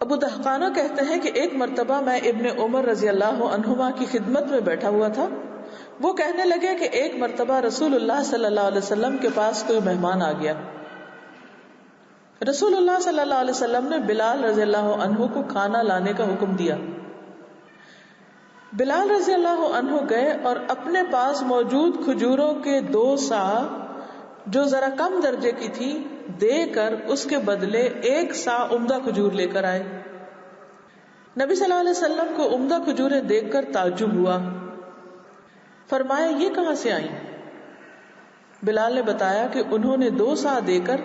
ابو دہقانہ کہتے ہیں کہ ایک مرتبہ میں ابن عمر رضی اللہ عنہما کی خدمت میں بیٹھا ہوا تھا. وہ کہنے لگے کہ ایک مرتبہ رسول اللہ صلی اللہ علیہ وسلم کے پاس کوئی مہمان آ گیا. رسول اللہ صلی اللہ علیہ وسلم نے بلال رضی اللہ عنہ کو کھانا لانے کا حکم دیا. بلال رضی اللہ عنہ گئے اور اپنے پاس موجود کھجوروں کے 2 صاع جو ذرا کم درجے کی تھی دے کر اس کے بدلے 1 صاع عمدہ کھجور لے کر آئے. نبی صلی اللہ علیہ وسلم کو عمدہ کھجوریں دیکھ کر تعجب ہوا. فرمایا یہ کہاں سے آئیں؟ بلال نے بتایا کہ انہوں نے 2 صاع دے کر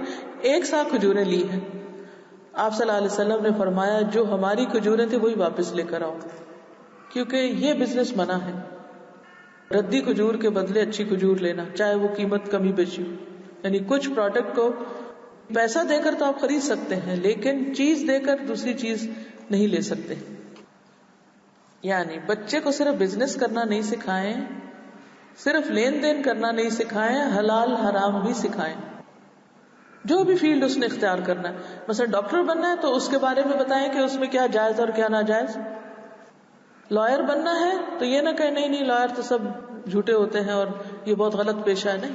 1 صاع کھجوریں لی ہیں. آپ صلی اللہ علیہ وسلم نے فرمایا جو ہماری کھجوریں تھیں وہی واپس لے کر آؤ، کیونکہ یہ بزنس منع ہے. ردی کھجور کے بدلے اچھی کھجور لینا، چاہے وہ قیمت کمی بیچی ہو. یعنی کچھ پروڈکٹ کو پیسہ دے کر تو آپ خرید سکتے ہیں، لیکن چیز دے کر دوسری چیز نہیں لے سکتے. یعنی بچے کو صرف بزنس کرنا نہیں سکھائیں، صرف لین دین کرنا نہیں سکھائیں، حلال حرام بھی سکھائیں. جو بھی فیلڈ اس نے اختیار کرنا ہے، مثلا ڈاکٹر بننا ہے تو اس کے بارے میں بتائیں کہ اس میں کیا جائز اور کیا ناجائز. لائر بننا ہے تو یہ نہ کہیں نہیں لائر تو سب جھوٹے ہوتے ہیں اور یہ بہت غلط پیشہ ہے. نہیں،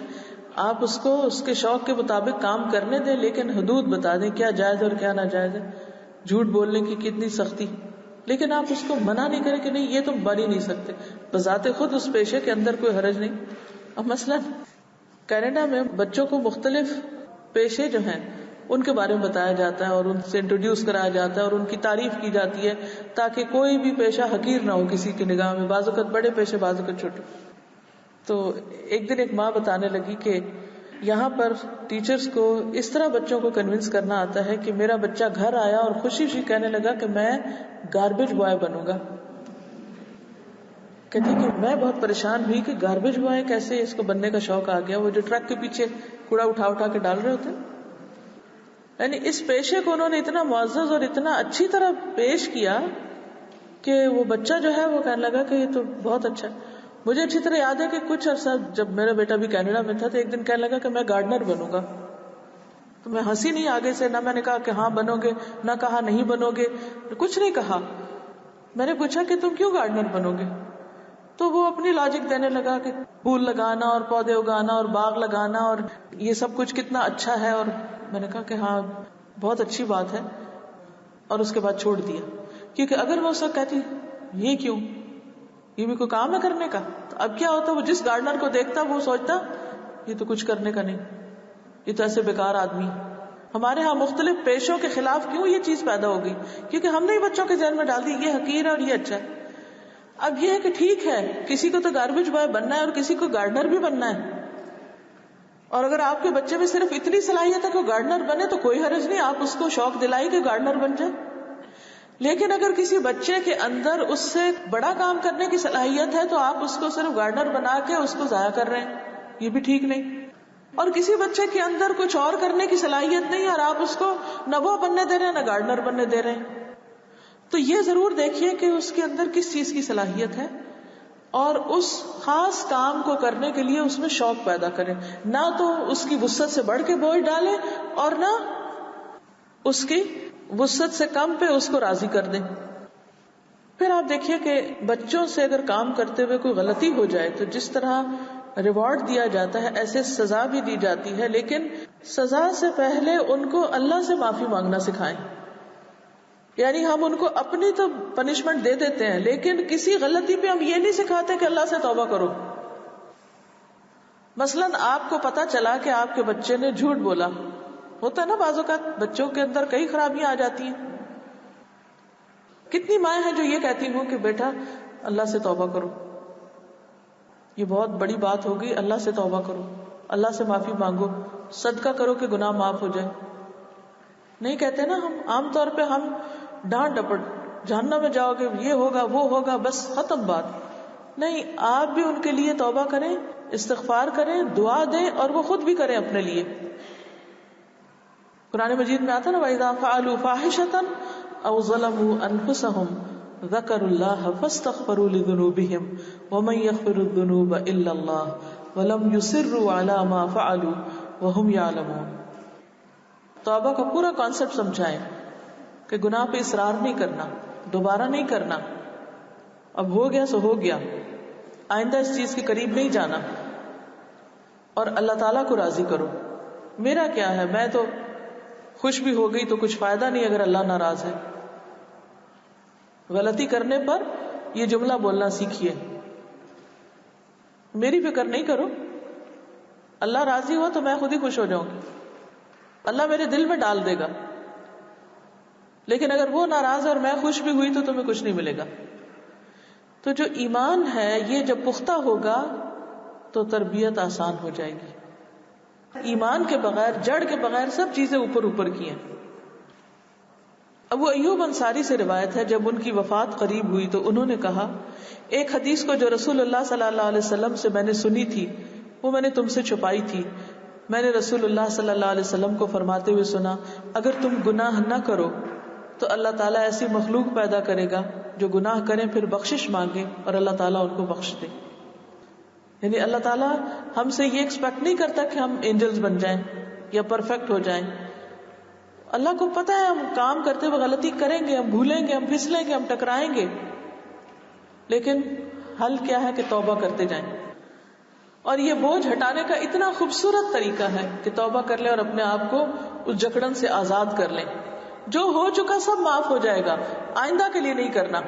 آپ اس کو اس کے شوق کے مطابق کام کرنے دیں، لیکن حدود بتا دیں کیا جائز اور کیا ناجائز ہے. جھوٹ بولنے کی کتنی سختی، لیکن آپ اس کو منع نہیں کریں کہ نہیں یہ تم بن ہی نہیں سکتے. بذات خود اس پیشے کے اندر کوئی حرج نہیں. اب مثلا کینیڈا میں بچوں کو مختلف پیشے جو ہیں ان کے بارے میں بتایا جاتا ہے اور ان سے انٹروڈیوس کرایا جاتا ہے اور ان کی تعریف کی جاتی ہے تاکہ کوئی بھی پیشہ حقیر نہ ہو کسی کی نگاہ میں. بعض اوقات بڑے پیشے، بعض اوقات چھوٹے. تو ایک دن ایک ماں بتانے لگی کہ یہاں پر ٹیچرز کو اس طرح بچوں کو کنونس کرنا آتا ہے کہ میرا بچہ گھر آیا اور خوشی خوشی کہنے لگا کہ میں گاربیج بوائے بنوں گا. کہتی کہ میں بہت پریشان ہوئی کہ گاربیج بوائے کیسے اس کو بننے کا شوق آ گیا. وہ جو ٹرک کے پیچھے کوڑا اٹھا اٹھا کے ڈال رہے ہوتے ہیں. یعنی اس پیشے کو انہوں نے اتنا معزز اور اتنا اچھی طرح پیش کیا کہ وہ بچہ جو ہے وہ کہنے لگا کہ یہ تو بہت اچھا ہے. مجھے اچھی طرح یاد ہے کہ کچھ عرصہ جب میرا بیٹا بھی کینیڈا میں تھا تو ایک دن کہنے لگا کہ میں گارڈنر بنوں گا. تو میں ہنسی نہیں آگے سے، نہ میں نے کہا کہ ہاں بنو گے، نہ کہا نہیں بنو گے، کچھ نہیں کہا. میں نے پوچھا کہ تم کیوں گارڈنر بنو گے؟ تو وہ اپنی لاجک دینے لگا کہ پھول لگانا اور پودے اگانا اور باغ لگانا اور یہ سب کچھ کتنا اچھا ہے. اور میں نے کہا کہ ہاں بہت اچھی بات ہے، اور اس کے بعد چھوڑ دیا. کیونکہ اگر وہ اس وقت کہتی یہ کیوں، یہ بھی کوئی کام ہے کرنے کا، تو اب کیا ہوتا، وہ جس گارڈنر کو دیکھتا وہ سوچتا یہ تو کچھ کرنے کا نہیں، یہ تو ایسے بیکار آدمی. ہمارے ہاں مختلف پیشوں کے خلاف کیوں یہ چیز پیدا ہو گئی؟ کیونکہ ہم نے بچوں کے ذہن میں ڈال دی یہ حقیر ہے اور یہ اچھا ہے. اب یہ ہے کہ ٹھیک ہے کسی کو تو گاربیج بوائے بننا ہے اور کسی کو گارڈنر بھی بننا ہے، اور اگر آپ کے بچے میں صرف اتنی صلاحیت ہے کہ وہ گارڈنر بنے تو کوئی حرج نہیں، آپ اس کو شوق دلائیں کہ گارڈنر بن جائے. لیکن اگر کسی بچے کے اندر اس سے بڑا کام کرنے کی صلاحیت ہے تو آپ اس کو صرف گارڈنر بنا کے اس کو ضائع کر رہے ہیں، یہ بھی ٹھیک نہیں. اور کسی بچے کے اندر کچھ اور کرنے کی صلاحیت نہیں اور آپ اس کو نہ وہ بننے دے رہے ہیں نہ گارڈنر بننے دے رہے ہیں. تو یہ ضرور دیکھیے کہ اس کے اندر کس چیز کی صلاحیت ہے اور اس خاص کام کو کرنے کے لیے اس میں شوق پیدا کریں، نہ تو اس کی وسعت سے بڑھ کے بوجھ ڈالیں اور نہ اس کی وسعت سے کم پہ اس کو راضی کر دیں. پھر آپ دیکھیے کہ بچوں سے اگر کام کرتے ہوئے کوئی غلطی ہو جائے تو جس طرح ریوارڈ دیا جاتا ہے ایسے سزا بھی دی جاتی ہے، لیکن سزا سے پہلے ان کو اللہ سے معافی مانگنا سکھائیں. یعنی ہم ان کو اپنی تو پنشمنٹ دے دیتے ہیں لیکن کسی غلطی پہ ہم یہ نہیں سکھاتے کہ اللہ سے توبہ کرو. مثلا آپ کو پتا چلا کہ آپ کے بچے نے جھوٹ بولا، ہوتا ہے نا بعض اوقات بچوں کے اندر کئی خرابیاں آ جاتی ہیں. کتنی مائیں ہیں جو یہ کہتی ہوں کہ بیٹا اللہ سے توبہ کرو، یہ بہت بڑی بات ہوگی، اللہ سے توبہ کرو، اللہ سے معافی مانگو، صدقہ کرو کہ گناہ معاف ہو جائے. نہیں کہتے نا ہم عام طور پہ ہم ڈانٹ ڈپٹ جہنم میں جاؤ گے، یہ ہوگا وہ ہوگا، بس ختم بات. نہیں، آپ بھی ان کے لیے توبہ کریں، استغفار کریں، دعا دیں اور وہ خود بھی کریں اپنے لیے. قرآن مجید میں آتا نا وَإِذَا فَعَلُوا فَاحِشَةً أَوْ ظَلَمُوا أَنفُسَهُمْ ذَكَرُوا اللَّهَ فَاسْتَغْفَرُوا لِذُنُوبِهِمْ وَمَن يَغْفِرُ الذُّنُوبَ إِلَّا اللَّهُ وَلَمْ يُصِرُّوا عَلَى مَا فَعَلُوا وَهُمْ يَعْلَمُونَ. توبہ کا پورا کانسیپٹ سمجھائیں کہ گناہ پہ اصرار نہیں کرنا، دوبارہ نہیں کرنا، اب ہو گیا سو ہو گیا، آئندہ اس چیز کے قریب نہیں جانا، اور اللہ تعالیٰ کو راضی کرو. میرا کیا ہے، میں تو خوش بھی ہو گئی تو کچھ فائدہ نہیں اگر اللہ ناراض ہے. غلطی کرنے پر یہ جملہ بولنا سیکھیے، میری فکر نہیں کرو، اللہ راضی ہوا تو میں خود ہی خوش ہو جاؤں گی، اللہ میرے دل میں ڈال دے گا. لیکن اگر وہ ناراض ہے اور میں خوش بھی ہوئی تو تمہیں کچھ نہیں ملے گا. تو جو ایمان ہے یہ جب پختہ ہوگا تو تربیت آسان ہو جائے گی. ایمان کے بغیر، جڑ کے بغیر سب چیزیں اوپر اوپر کی ہیں. ابو ایوب انصاری سے روایت ہے، جب ان کی وفات قریب ہوئی تو انہوں نے کہا، ایک حدیث کو جو رسول اللہ صلی اللہ علیہ وسلم سے میں نے سنی تھی وہ میں نے تم سے چھپائی تھی. میں نے رسول اللہ صلی اللہ علیہ وسلم کو فرماتے ہوئے سنا، اگر تم گناہ نہ کرو تو اللہ تعالیٰ ایسی مخلوق پیدا کرے گا جو گناہ کریں پھر بخشش مانگے اور اللہ تعالیٰ ان کو بخش دے. یعنی اللہ تعالیٰ ہم سے یہ ایکسپیکٹ نہیں کرتا کہ ہم اینجلز بن جائیں یا پرفیکٹ ہو جائیں. اللہ کو پتا ہے ہم کام کرتے ہوئے غلطی کریں گے، ہم بھولیں گے، ہم پھسلیں گے، ہم ٹکرائیں گے، لیکن حل کیا ہے کہ توبہ کرتے جائیں. اور یہ بوجھ ہٹانے کا اتنا خوبصورت طریقہ ہے کہ توبہ کر لیں اور اپنے آپ کو اس جکڑن سے آزاد کر لیں. جو ہو چکا سب معاف ہو جائے گا، آئندہ کے لیے نہیں کرنا.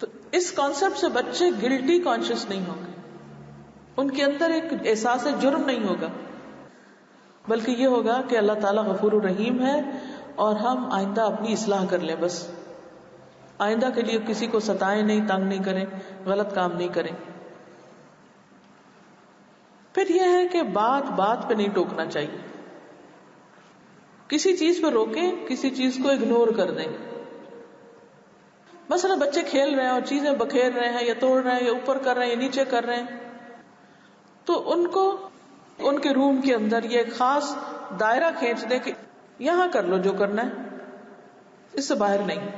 تو اس کانسیپٹ سے بچے گلٹی کانشیس نہیں ہوں گے، ان کے اندر ایک احساس جرم نہیں ہوگا، بلکہ یہ ہوگا کہ اللہ تعالیٰ غفور الرحیم ہے اور ہم آئندہ اپنی اصلاح کر لیں. بس آئندہ کے لیے کسی کو ستائیں نہیں، تنگ نہیں کریں، غلط کام نہیں کریں. پھر یہ ہے کہ بات بات پہ نہیں ٹوکنا چاہیے. کسی چیز پہ روکیں، کسی چیز کو اگنور کر دیں. مثلا بچے کھیل رہے ہیں اور چیزیں بکھیر رہے ہیں یا توڑ رہے ہیں یا اوپر کر رہے ہیں یا نیچے کر رہے ہیں، تو ان کو ان کے روم کے اندر یہ ایک خاص دائرہ کھینچ دیں کہ یہاں کر لو جو کرنا ہے، اس سے باہر نہیں.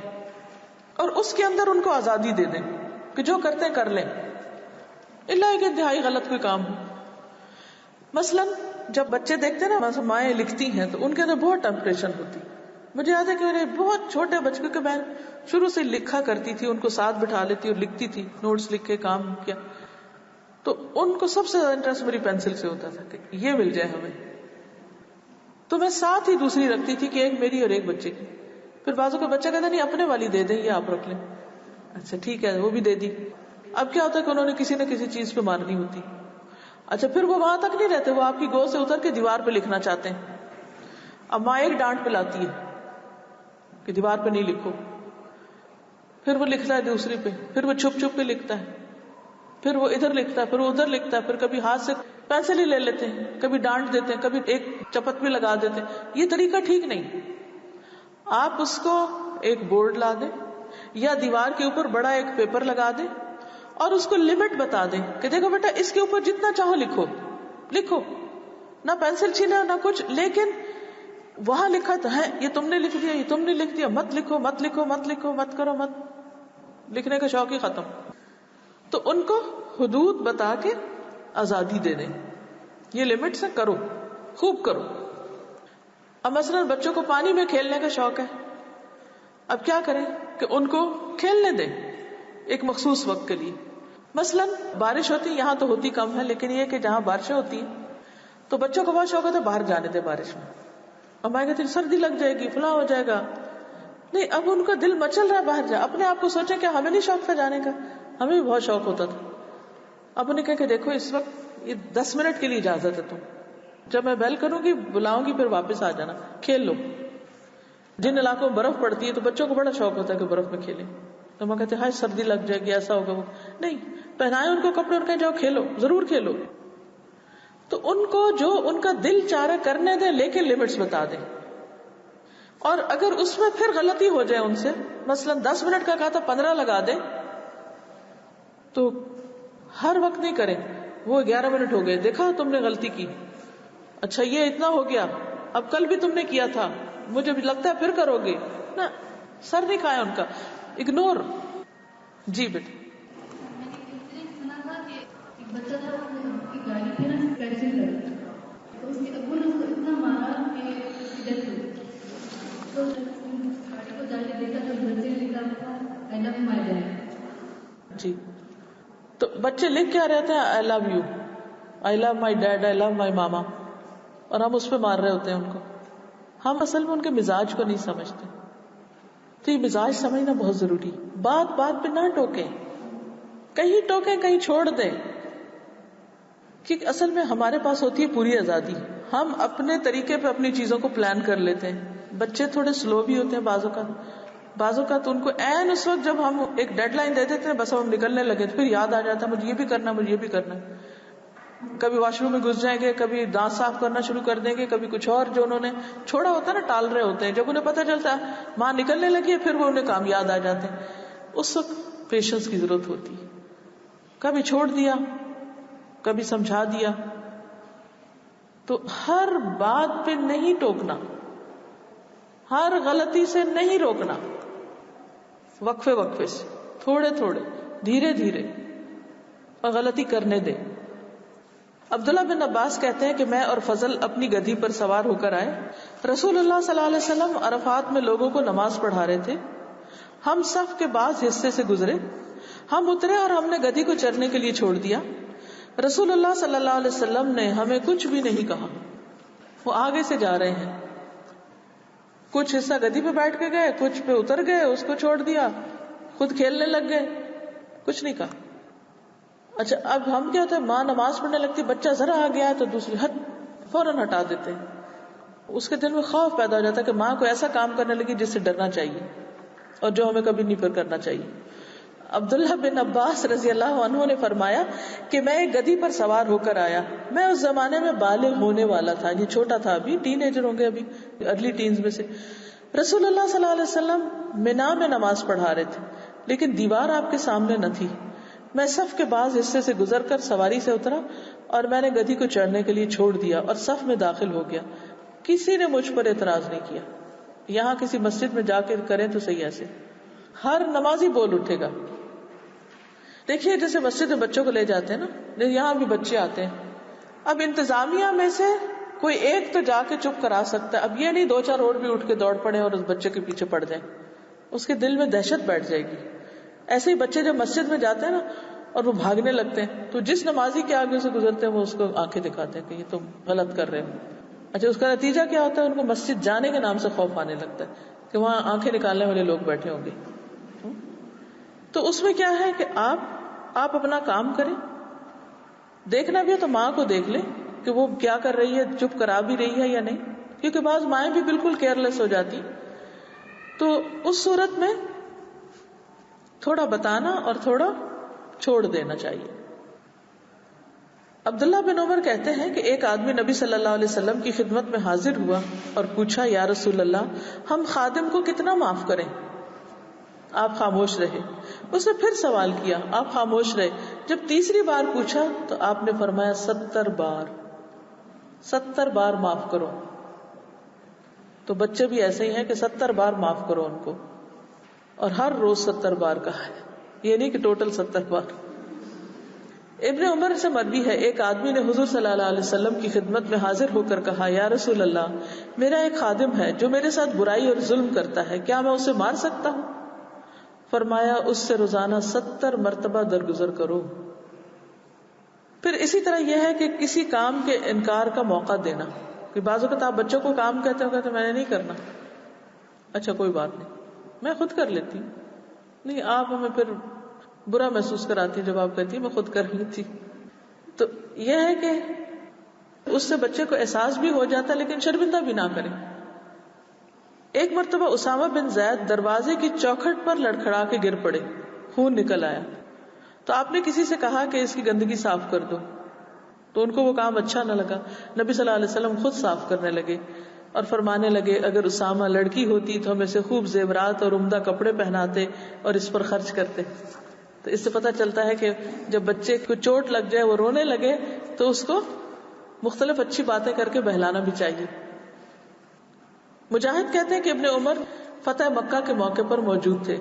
اور اس کے اندر ان کو آزادی دے دیں کہ جو کرتے ہیں کر لیں، اللہ کہ انتہائی غلط کوئی کام ہو. مثلا جب بچے دیکھتے ہیں نا مائیں لکھتی ہیں تو ان کے اندر بہت ٹیمپٹیشن ہوتی. مجھے یاد ہے کہ میرے بہت چھوٹے بچے کے میں شروع سے لکھا کرتی تھی، ان کو ساتھ بٹھا لیتی اور لکھتی تھی، نوٹس لکھ کے کام کیا، تو ان کو سب سے زیادہ انٹرسٹ میری پینسل سے ہوتا تھا کہ یہ مل جائے ہمیں. تو میں ساتھ ہی دوسری رکھتی تھی کہ ایک میری اور ایک بچے کی. پھر بازو کا بچہ کہتا نہیں اپنے والی دے دیں، یہ آپ رکھ لیں. اچھا ٹھیک ہے، وہ بھی دے دی. اب کیا ہوتا ہے کہ انہوں نے کسی نہ کسی چیز پہ مارنی ہوتی. اچھا پھر وہ وہاں تک نہیں رہتے، وہ آپ کی گود سے اتر کے دیوار پہ لکھنا چاہتے ہیں. اب ماں ایک ڈانٹ پلاتی ہے کہ دیوار پہ نہیں لکھو، پھر وہ لکھتا ہے دوسری پہ، پھر وہ چھپ چھپ کے لکھتا ہے، پھر وہ ادھر لکھتا ہے، پھر وہ ادھر لکھتا ہے، پھر کبھی ہاتھ سے پینسل ہی لے لیتے ہیں، کبھی ڈانٹ دیتے ہیں، کبھی ایک چپت بھی لگا دیتے ہیں. یہ طریقہ ٹھیک نہیں. آپ اس کو ایک بورڈ لا دیں یا دیوار کے اوپر بڑا ایک پیپر لگا دیں اور اس کو لمٹ بتا دیں کہ دیکھو بیٹا اس کے اوپر جتنا چاہو لکھو، لکھو، نہ پینسل چھینا نہ کچھ، لیکن وہاں لکھا تو ہے، یہ تم نے لکھ دیا، یہ تم نے لکھ دیا، مت لکھو مت لکھو مت لکھو مت کرو، مت لکھنے کا شوق ہی ختم. تو ان کو حدود بتا کے آزادی دے دیں، یہ لمٹ سے کرو، خوب کرو. اب مثلا بچوں کو پانی میں کھیلنے کا شوق ہے، اب کیا کریں کہ ان کو کھیلنے دیں ایک مخصوص وقت کے لیے. مثلا بارش ہوتی، یہاں تو ہوتی کم ہے، لیکن یہ کہ جہاں بارشیں ہوتی ہیں تو بچوں کو بہت شوق ہوتا ہے باہر جانے دیں بارش میں. اب میں کہتی سردی لگ جائے گی، فلاں ہو جائے گا. نہیں، اب ان کا دل مچل رہا ہے باہر جا. اپنے آپ کو سوچیں کہ ہمیں نہیں شوق تھا جانے کا، ہمیں بھی بہت شوق ہوتا تھا. اب انہیں کہا کہ دیکھو اس وقت یہ 10 منٹ کے لیے اجازت ہے، تم جب میں بیل کروں گی بلاؤں گی پھر واپس آ جانا، کھیل لو. جن علاقوں میں برف پڑتی ہے تو بچوں کو بڑا شوق ہوتا ہے کہ برف میں کھیلیں. تو میں کہتے ہاں سردی لگ جائے گی، ایسا ہوگا، وہ نہیں، پہنائے ان کو کپڑے اور کہیں جاؤ کھیلو، ضرور کھیلو. تو ان کو جو ان کا دل چاہ رہا کرنے دیں، لیکن لمٹس بتا دیں. اور اگر اس میں پھر غلطی ہو جائے ان سے، مثلا 10 منٹ کا کہا تھا 15 لگا دیں، تو ہر وقت نہیں کریں. وہ 11 منٹ ہو گئے، دیکھا تم نے غلطی کی، اچھا یہ اتنا ہو گیا، اب کل بھی تم نے کیا تھا، مجھے بھی لگتا ہے پھر کرو گے نا. سر نہیں کھایا ان کا، اگنور. جی بیٹا. سنا تھا کہ ایک بچہ تھا کی گاڑی پہ نا پیسے لگے تو اس کے ابو نے اس کو اتنا مارا کہ اس کی ڈیتھ ہوئی. تو گاڑی کو جا کے دیکھا تو بچے نے لکھا تھا آئی لو مائی ڈیڈ. جی تو بچے لکھ کیا رہتے ہیں؟ آئی love you, I love my dad, آئی لو مائی ماما، اور ہم اس پہ مار رہے ہوتے ہیں ان کو. ہم اصل میں ان کے مزاج کو نہیں سمجھتے. تو یہ مزاج سمجھنا بہت ضروری. بات بات پہ نہ ٹوکیں، کہیں ٹوکیں کہیں چھوڑ دیں، کیونکہ اصل میں ہمارے پاس ہوتی ہے پوری آزادی. ہم اپنے طریقے پہ اپنی چیزوں کو پلان کر لیتے ہیں. بچے تھوڑے سلو بھی ہوتے ہیں بعض اوقات ان کو عین اس وقت جب ہم ایک ڈیڈ لائن دے دیتے ہیں بس ہم نکلنے لگے تو پھر یاد آ جاتا ہے مجھے یہ بھی کرنا، مجھے یہ بھی کرنا. کبھی واش روم میں گھس جائیں گے، کبھی دانت صاف کرنا شروع کر دیں گے، کبھی کچھ اور جو انہوں نے چھوڑا ہوتا ہے نا ٹال رہے ہوتے ہیں. جب انہیں پتہ چلتا ہے ماں نکلنے لگی ہے پھر وہ انہیں کام یاد آ جاتے ہیں. اس وقت پیشنس کی ضرورت ہوتی ہے. کبھی چھوڑ دیا، کبھی سمجھا دیا. تو ہر بات پہ نہیں ٹوکنا، ہر غلطی سے نہیں روکنا، وقفے وقفے سے، تھوڑے تھوڑے، دھیرے دھیرے، اور غلطی کرنے دے. عبداللہ بن عباس کہتے ہیں کہ میں اور فضل اپنی گدھی پر سوار ہو کر آئے. رسول اللہ صلی اللہ علیہ وسلم عرفات میں لوگوں کو نماز پڑھا رہے تھے. ہم صف کے بعض حصے سے گزرے، ہم اترے اور ہم نے گدھی کو چرنے کے لیے چھوڑ دیا. رسول اللہ صلی اللہ علیہ وسلم نے ہمیں کچھ بھی نہیں کہا. وہ آگے سے جا رہے ہیں، کچھ حصہ گدھی پہ بیٹھ کے گئے، کچھ پہ اتر گئے، اس کو چھوڑ دیا، خود کھیلنے لگ گئے، کچھ نہیں کہا. اچھا اب ہم کیا ہوتا ہے ماں نماز پڑھنے لگتی، بچہ ذرا آ گیا ہے تو دوسری فوراً ہٹا دیتے ہیں. اس کے دل میں خوف پیدا ہو جاتا ہے کہ ماں کو ایسا کام کرنے لگی جس سے ڈرنا چاہیے اور جو ہمیں کبھی نہیں کرنا چاہیے. عبداللہ بن عباس رضی اللہ عنہ نے فرمایا کہ میں ایک گدھی پر سوار ہو کر آیا. میں اس زمانے میں بالغ ہونے والا تھا، یہ چھوٹا تھا، ابھی ٹین ایجر ہوں گے، ابھی ارلی ٹینز میں سے. رسول اللہ صلی اللہ علیہ وسلم منا میں نماز پڑھا رہے تھے لیکن دیوار آپ کے سامنے نہ تھی. میں صف کے بعض حصے سے گزر کر سواری سے اترا اور میں نے گدھی کو چڑھنے کے لیے چھوڑ دیا اور صف میں داخل ہو گیا. کسی نے مجھ پر اعتراض نہیں کیا. یہاں کسی مسجد میں جا کے کریں تو صحیح. ایسے ہر نمازی بول اٹھے گا. دیکھیے جیسے مسجد میں بچوں کو لے جاتے ہیں نا، یہاں بھی بچے آتے ہیں. اب انتظامیہ میں سے کوئی ایک تو جا کے چپ کرا سکتا ہے. اب یہ نہیں دو چار اور بھی اٹھ کے دوڑ پڑے اور اس بچے کے پیچھے پڑ جائیں، اس کے دل میں دہشت بیٹھ جائے گی. ایسے ہی بچے جب مسجد میں جاتے ہیں نا اور وہ بھاگنے لگتے ہیں تو جس نمازی کے آگے سے گزرتے ہیں وہ اس کو آنکھیں دکھاتے ہیں کہ یہ تو غلط کر رہے ہیں. اچھا اس کا نتیجہ کیا ہوتا ہے؟ ان کو مسجد جانے کے نام سے خوف آنے لگتا ہے کہ وہاں آنکھیں نکالنے والے لوگ بیٹھے ہوں گے. تو اس میں کیا ہے کہ آپ اپنا کام کریں. دیکھنا بھی ہے تو ماں کو دیکھ لیں کہ وہ کیا کر رہی ہے، چپ کرا بھی رہی ہے یا نہیں، کیونکہ بعض مائیں بھی بالکل کیئرلیس ہو جاتی. تو اس صورت میں تھوڑا بتانا اور تھوڑا چھوڑ دینا چاہیے. عبداللہ بن عمر کہتے ہیں کہ ایک آدمی نبی صلی اللہ علیہ وسلم کی خدمت میں حاضر ہوا اور پوچھا یا رسول اللہ ہم خادم کو کتنا معاف کریں؟ آپ خاموش رہے. اس نے پھر سوال کیا، آپ خاموش رہے. جب تیسری بار پوچھا تو آپ نے فرمایا 70 بار، 70 بار معاف کرو. تو بچے بھی ایسے ہی ہیں کہ 70 بار معاف کرو ان کو، اور ہر روز 70 بار کہا ہے، یہ نہیں کہ ٹوٹل 70 بار. ابن عمر سے مروی ہے ایک آدمی نے حضور صلی اللہ علیہ وسلم کی خدمت میں حاضر ہو کر کہا یا رسول اللہ میرا ایک خادم ہے جو میرے ساتھ برائی اور ظلم کرتا ہے، کیا میں اسے مار سکتا ہوں؟ فرمایا اس سے روزانہ 70 مرتبہ درگزر کرو. پھر اسی طرح یہ ہے کہ کسی کام کے انکار کا موقع دینا. کہ بعض اوقات آپ بچوں کو کام کہتے ہو کہ میں نے نہیں کرنا، اچھا کوئی بات نہیں میں خود کر لیتی ہوں. نہیں آپ ہمیں پھر برا محسوس کراتی جب آپ کہتی میں خود کر لیتی. تو یہ ہے کہ اس سے بچے کو احساس بھی ہو جاتا لیکن شرمندہ بھی نہ کریں. ایک مرتبہ اسامہ بن زید دروازے کی چوکھٹ پر لڑکھڑا کے گر پڑے، خون نکل آیا. تو آپ نے کسی سے کہا کہ اس کی گندگی صاف کر دو، تو ان کو وہ کام اچھا نہ لگا. نبی صلی اللہ علیہ وسلم خود صاف کرنے لگے اور فرمانے لگے اگر اسامہ لڑکی ہوتی تو ہم اسے خوب زیورات اور عمدہ کپڑے پہناتے اور اس پر خرچ کرتے. تو اس سے پتہ چلتا ہے کہ جب بچے کو چوٹ لگ جائے، وہ رونے لگے، تو اس کو مختلف اچھی باتیں کر کے بہلانا بھی چاہیے. مجاہد کہتے ہیں کہ ابن عمر فتح مکہ کے موقع پر موجود تھے.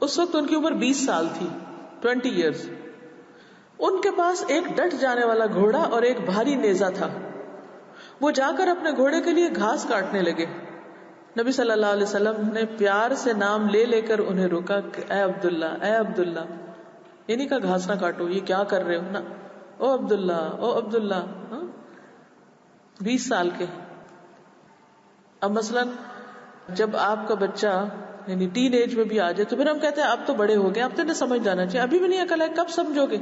اس وقت ان کی عمر 20 سال تھی، 20 ایئرز. ان کے پاس ایک ڈٹ جانے والا گھوڑا اور ایک بھاری نیزہ تھا. وہ جا کر اپنے گھوڑے کے لیے گھاس کاٹنے لگے. نبی صلی اللہ علیہ وسلم نے پیار سے نام لے لے کر انہیں روکا کہ اے عبداللہ، اے عبداللہ. یہ نہیں کہا گھاس نہ کاٹو، یہ کیا کر رہے ہو نا، او عبداللہ، او عبداللہ. 20 سال کے ہیں. اب مثلاً جب آپ کا بچہ یعنی ٹین ایج میں بھی آ جائے تو پھر ہم کہتے ہیں اب تو بڑے ہو گئے، اب تو انہیں سمجھ جانا چاہیے، ابھی بھی نہیں عقل ہے، کب سمجھو گے؟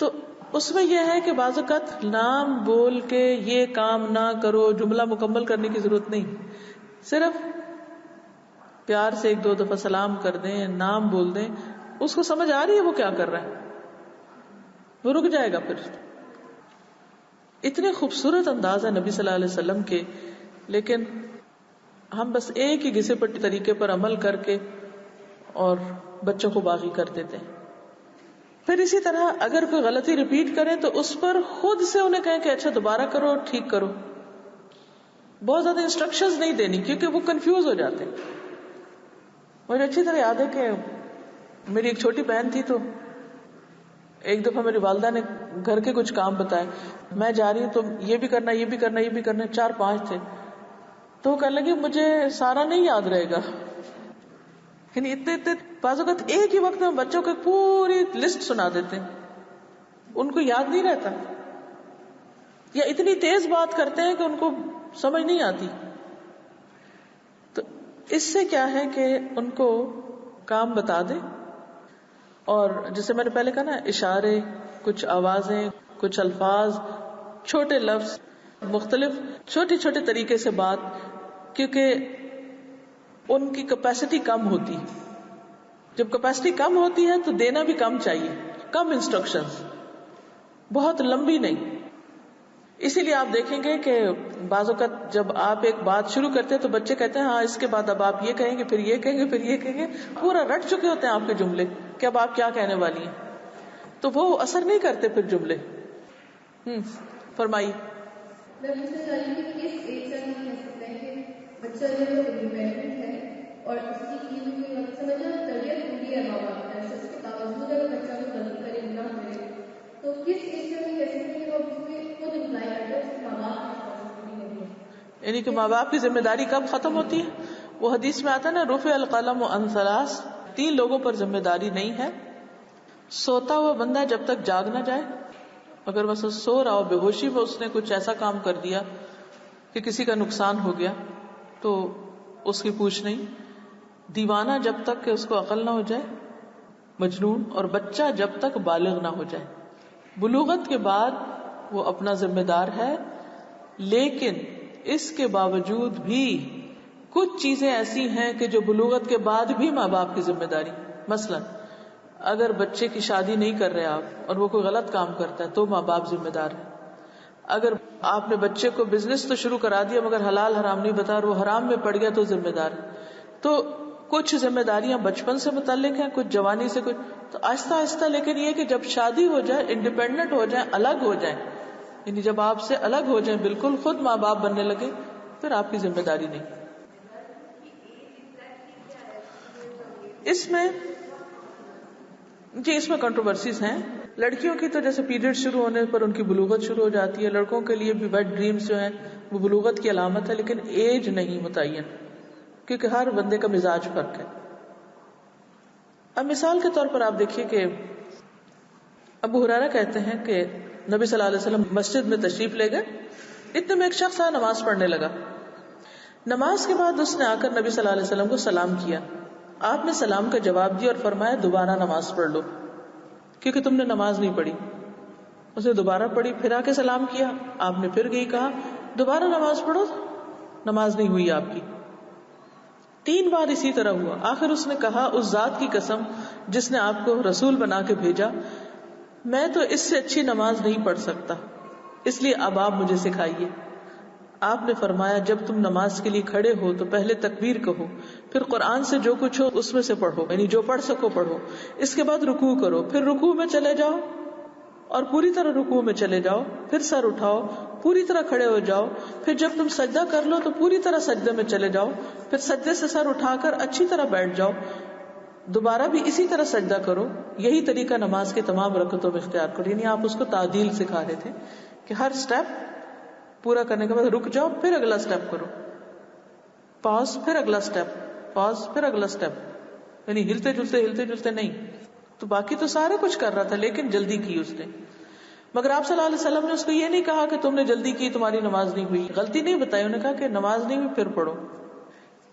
تو اس میں یہ ہے کہ بعض اوقات نام بول کے یہ کام نہ کرو، جملہ مکمل کرنے کی ضرورت نہیں، صرف پیار سے 1-2 دفعہ سلام کر دیں، نام بول دیں، اس کو سمجھ آ رہی ہے وہ کیا کر رہا ہے، وہ رک جائے گا. پھر اتنے خوبصورت انداز ہے نبی صلی اللہ علیہ وسلم کے، لیکن ہم بس ایک ہی گھسے پٹے طریقے پر عمل کر کے اور بچوں کو باغی کر دیتے ہیں. پھر اسی طرح اگر کوئی غلطی ریپیٹ کرے تو اس پر خود سے انہیں کہیں کہ اچھا دوبارہ کرو اور ٹھیک کرو. بہت زیادہ انسٹرکشنز نہیں دینی کیونکہ وہ کنفیوز ہو جاتے ہیں. مجھے اچھی طرح یاد ہے کہ میری ایک چھوٹی بہن تھی، تو ایک دفعہ میری والدہ نے گھر کے کچھ کام بتائے، میں جا رہی ہوں تو یہ بھی کرنا، یہ بھی کرنا، یہ بھی کرنا، 4-5 تھے. تو وہ کہنے لگی مجھے سارا نہیں یاد رہے گا. یعنی اتنے بعض اوقات ایک ہی وقت میں بچوں کو پوری لسٹ سنا دیتے ہیں، ان کو یاد نہیں رہتا، یا اتنی تیز بات کرتے ہیں کہ ان کو سمجھ نہیں آتی. تو اس سے کیا ہے کہ ان کو کام بتا دیں، اور جیسے میں نے پہلے کہا نا، اشارے، کچھ آوازیں، کچھ الفاظ، چھوٹے لفظ، مختلف چھوٹے چھوٹے طریقے سے بات، کیونکہ ان کی کیپیسٹی کم ہوتی ہے. جب کیپیسٹی کم ہوتی ہے تو دینا بھی کم چاہیے، کم انسٹرکشنز، بہت لمبی نہیں. اسی لیے آپ دیکھیں گے کہ بعض اوقات جب آپ ایک بات شروع کرتے ہیں تو بچے کہتے ہیں ہاں اس کے بعد اب آپ یہ کہیں گے، پھر یہ کہیں گے، پھر یہ کہیں گے، پورا رٹ چکے ہوتے ہیں آپ کے جملے کہ اب آپ کیا کہنے والی ہیں. تو وہ اثر نہیں کرتے پھر جملے. فرمائیے. میں پوچھنا چاہ رہی ہوں کہ کس ایج تک ہم کہہ سکتے ہیں کہ بچہ جو ہے وہ انڈیپینڈنٹ ہے اور اس کی چیزوں کی سمجھنا تربیت پوری ہے ماں باپ کی طرف سے، اس کے باوجود اگر بچہ کو غلطی کرے نہ کرے تو کس ایج تک ہم کہہ سکتے ہیں کہ وہ اس میں خود امپلائی کرتا ہے، اس کے ماں باپ کی رسپانسبلٹی نہیں ہے. یعنی کہ ماں باپ کی ذمہ داری کب ختم ہوتی ہے؟ وہ حدیث میں آتا ہے نا، رفع القلم عن ثلاث، 3 لوگوں پر ذمہ داری نہیں ہے. سوتا ہوا بندہ جب تک جاگ نہ جائے، اگر مثلا سو رہا ہو، بے ہوشی میں اس نے کچھ ایسا کام کر دیا کہ کسی کا نقصان ہو گیا تو اس کی پوچھ نہیں. دیوانہ جب تک کہ اس کو عقل نہ ہو جائے، مجنون، اور بچہ جب تک بالغ نہ ہو جائے. بلوغت کے بعد وہ اپنا ذمہ دار ہے، لیکن اس کے باوجود بھی کچھ چیزیں ایسی ہیں کہ جو بلوغت کے بعد بھی ماں باپ کی ذمہ داری. مثلا اگر بچے کی شادی نہیں کر رہے آپ اور وہ کوئی غلط کام کرتا ہے تو ماں باپ ذمہ دار ہے. اگر آپ نے بچے کو بزنس تو شروع کرا دیا مگر حلال حرام نہیں بتا اور وہ حرام میں پڑ گیا تو ذمہ دار ہے. تو کچھ ذمہ داریاں بچپن سے متعلق ہیں، کچھ جوانی سے، کچھ تو آہستہ آہستہ. لیکن یہ کہ جب شادی ہو جائے، انڈیپینڈنٹ ہو جائے، الگ ہو جائیں، یعنی جب آپ سے الگ ہو جائیں، بالکل خود ماں باپ بننے لگے، پھر آپ کی ذمہ داری نہیں. اس میں اس میں کنٹروورسیز ہیں. لڑکیوں کی تو جیسے پیریڈ شروع ہونے پر ان کی بلوغت شروع ہو جاتی ہے، لڑکوں کے لیے بھی ویٹ ڈریمز جو ہیں وہ بلوغت کی علامت ہے، لیکن ایج نہیں متعین، کیونکہ ہر بندے کا مزاج فرق ہے. اب مثال کے طور پر آپ دیکھیے کہ ابو ہریرہ کہتے ہیں کہ نبی صلی اللہ علیہ وسلم مسجد میں تشریف لے گئے. اتنے میں ایک شخص آیا نماز پڑھنے لگا. نماز کے بعد اس نے آ کر نبی صلی اللہ علیہ وسلم کو سلام کیا. آپ نے سلام کا جواب دیا اور فرمایا دوبارہ نماز پڑھ لو کیونکہ تم نے نماز نہیں پڑھی. اس نے دوبارہ پڑھی، پھر آ کے سلام کیا. آپ نے پھر یہی کہا دوبارہ نماز پڑھو، نماز نہیں ہوئی آپ کی. 3 بار اسی طرح ہوا. آخر اس نے کہا اس ذات کی قسم جس نے آپ کو رسول بنا کے بھیجا، میں تو اس سے اچھی نماز نہیں پڑھ سکتا، اس لیے اب آپ مجھے سکھائیے. آپ نے فرمایا جب تم نماز کے لیے کھڑے ہو تو پہلے تکبیر کہو، پھر قرآن سے جو کچھ ہو اس میں سے پڑھو، یعنی جو پڑھ سکو پڑھو. اس کے بعد رکوع کرو، پھر رکوع میں چلے جاؤ اور پوری طرح رکوع میں چلے جاؤ، پھر سر اٹھاؤ، پوری طرح کھڑے ہو جاؤ، پھر جب تم سجدہ کر لو تو پوری طرح سجدے میں چلے جاؤ، پھر سجدے سے سر اٹھا کر اچھی طرح بیٹھ جاؤ، دوبارہ بھی اسی طرح سجدہ کرو. یہی طریقہ نماز کے تمام رکعتوں میں اختیار کرو. یعنی آپ اس کو تعدیل سکھا رہے تھے کہ ہر سٹیپ پورا کرنے کے بعد رک جاؤ، پھر اگلا سٹیپ کرو. پاز پھر اگلا سٹیپ، پاز پھر اگلا سٹیپ، یعنی ہلتے جلتے نہیں. تو باقی تو سارے کچھ کر رہا تھا لیکن جلدی کی اس نے. مگر آپ صلی اللہ علیہ وسلم نے اس کو یہ نہیں کہا کہ تم نے جلدی کی تمہاری نماز نہیں ہوئی، غلطی نہیں بتائی. انہوں نے کہا کہ نماز نہیں ہوئی پھر پڑھو.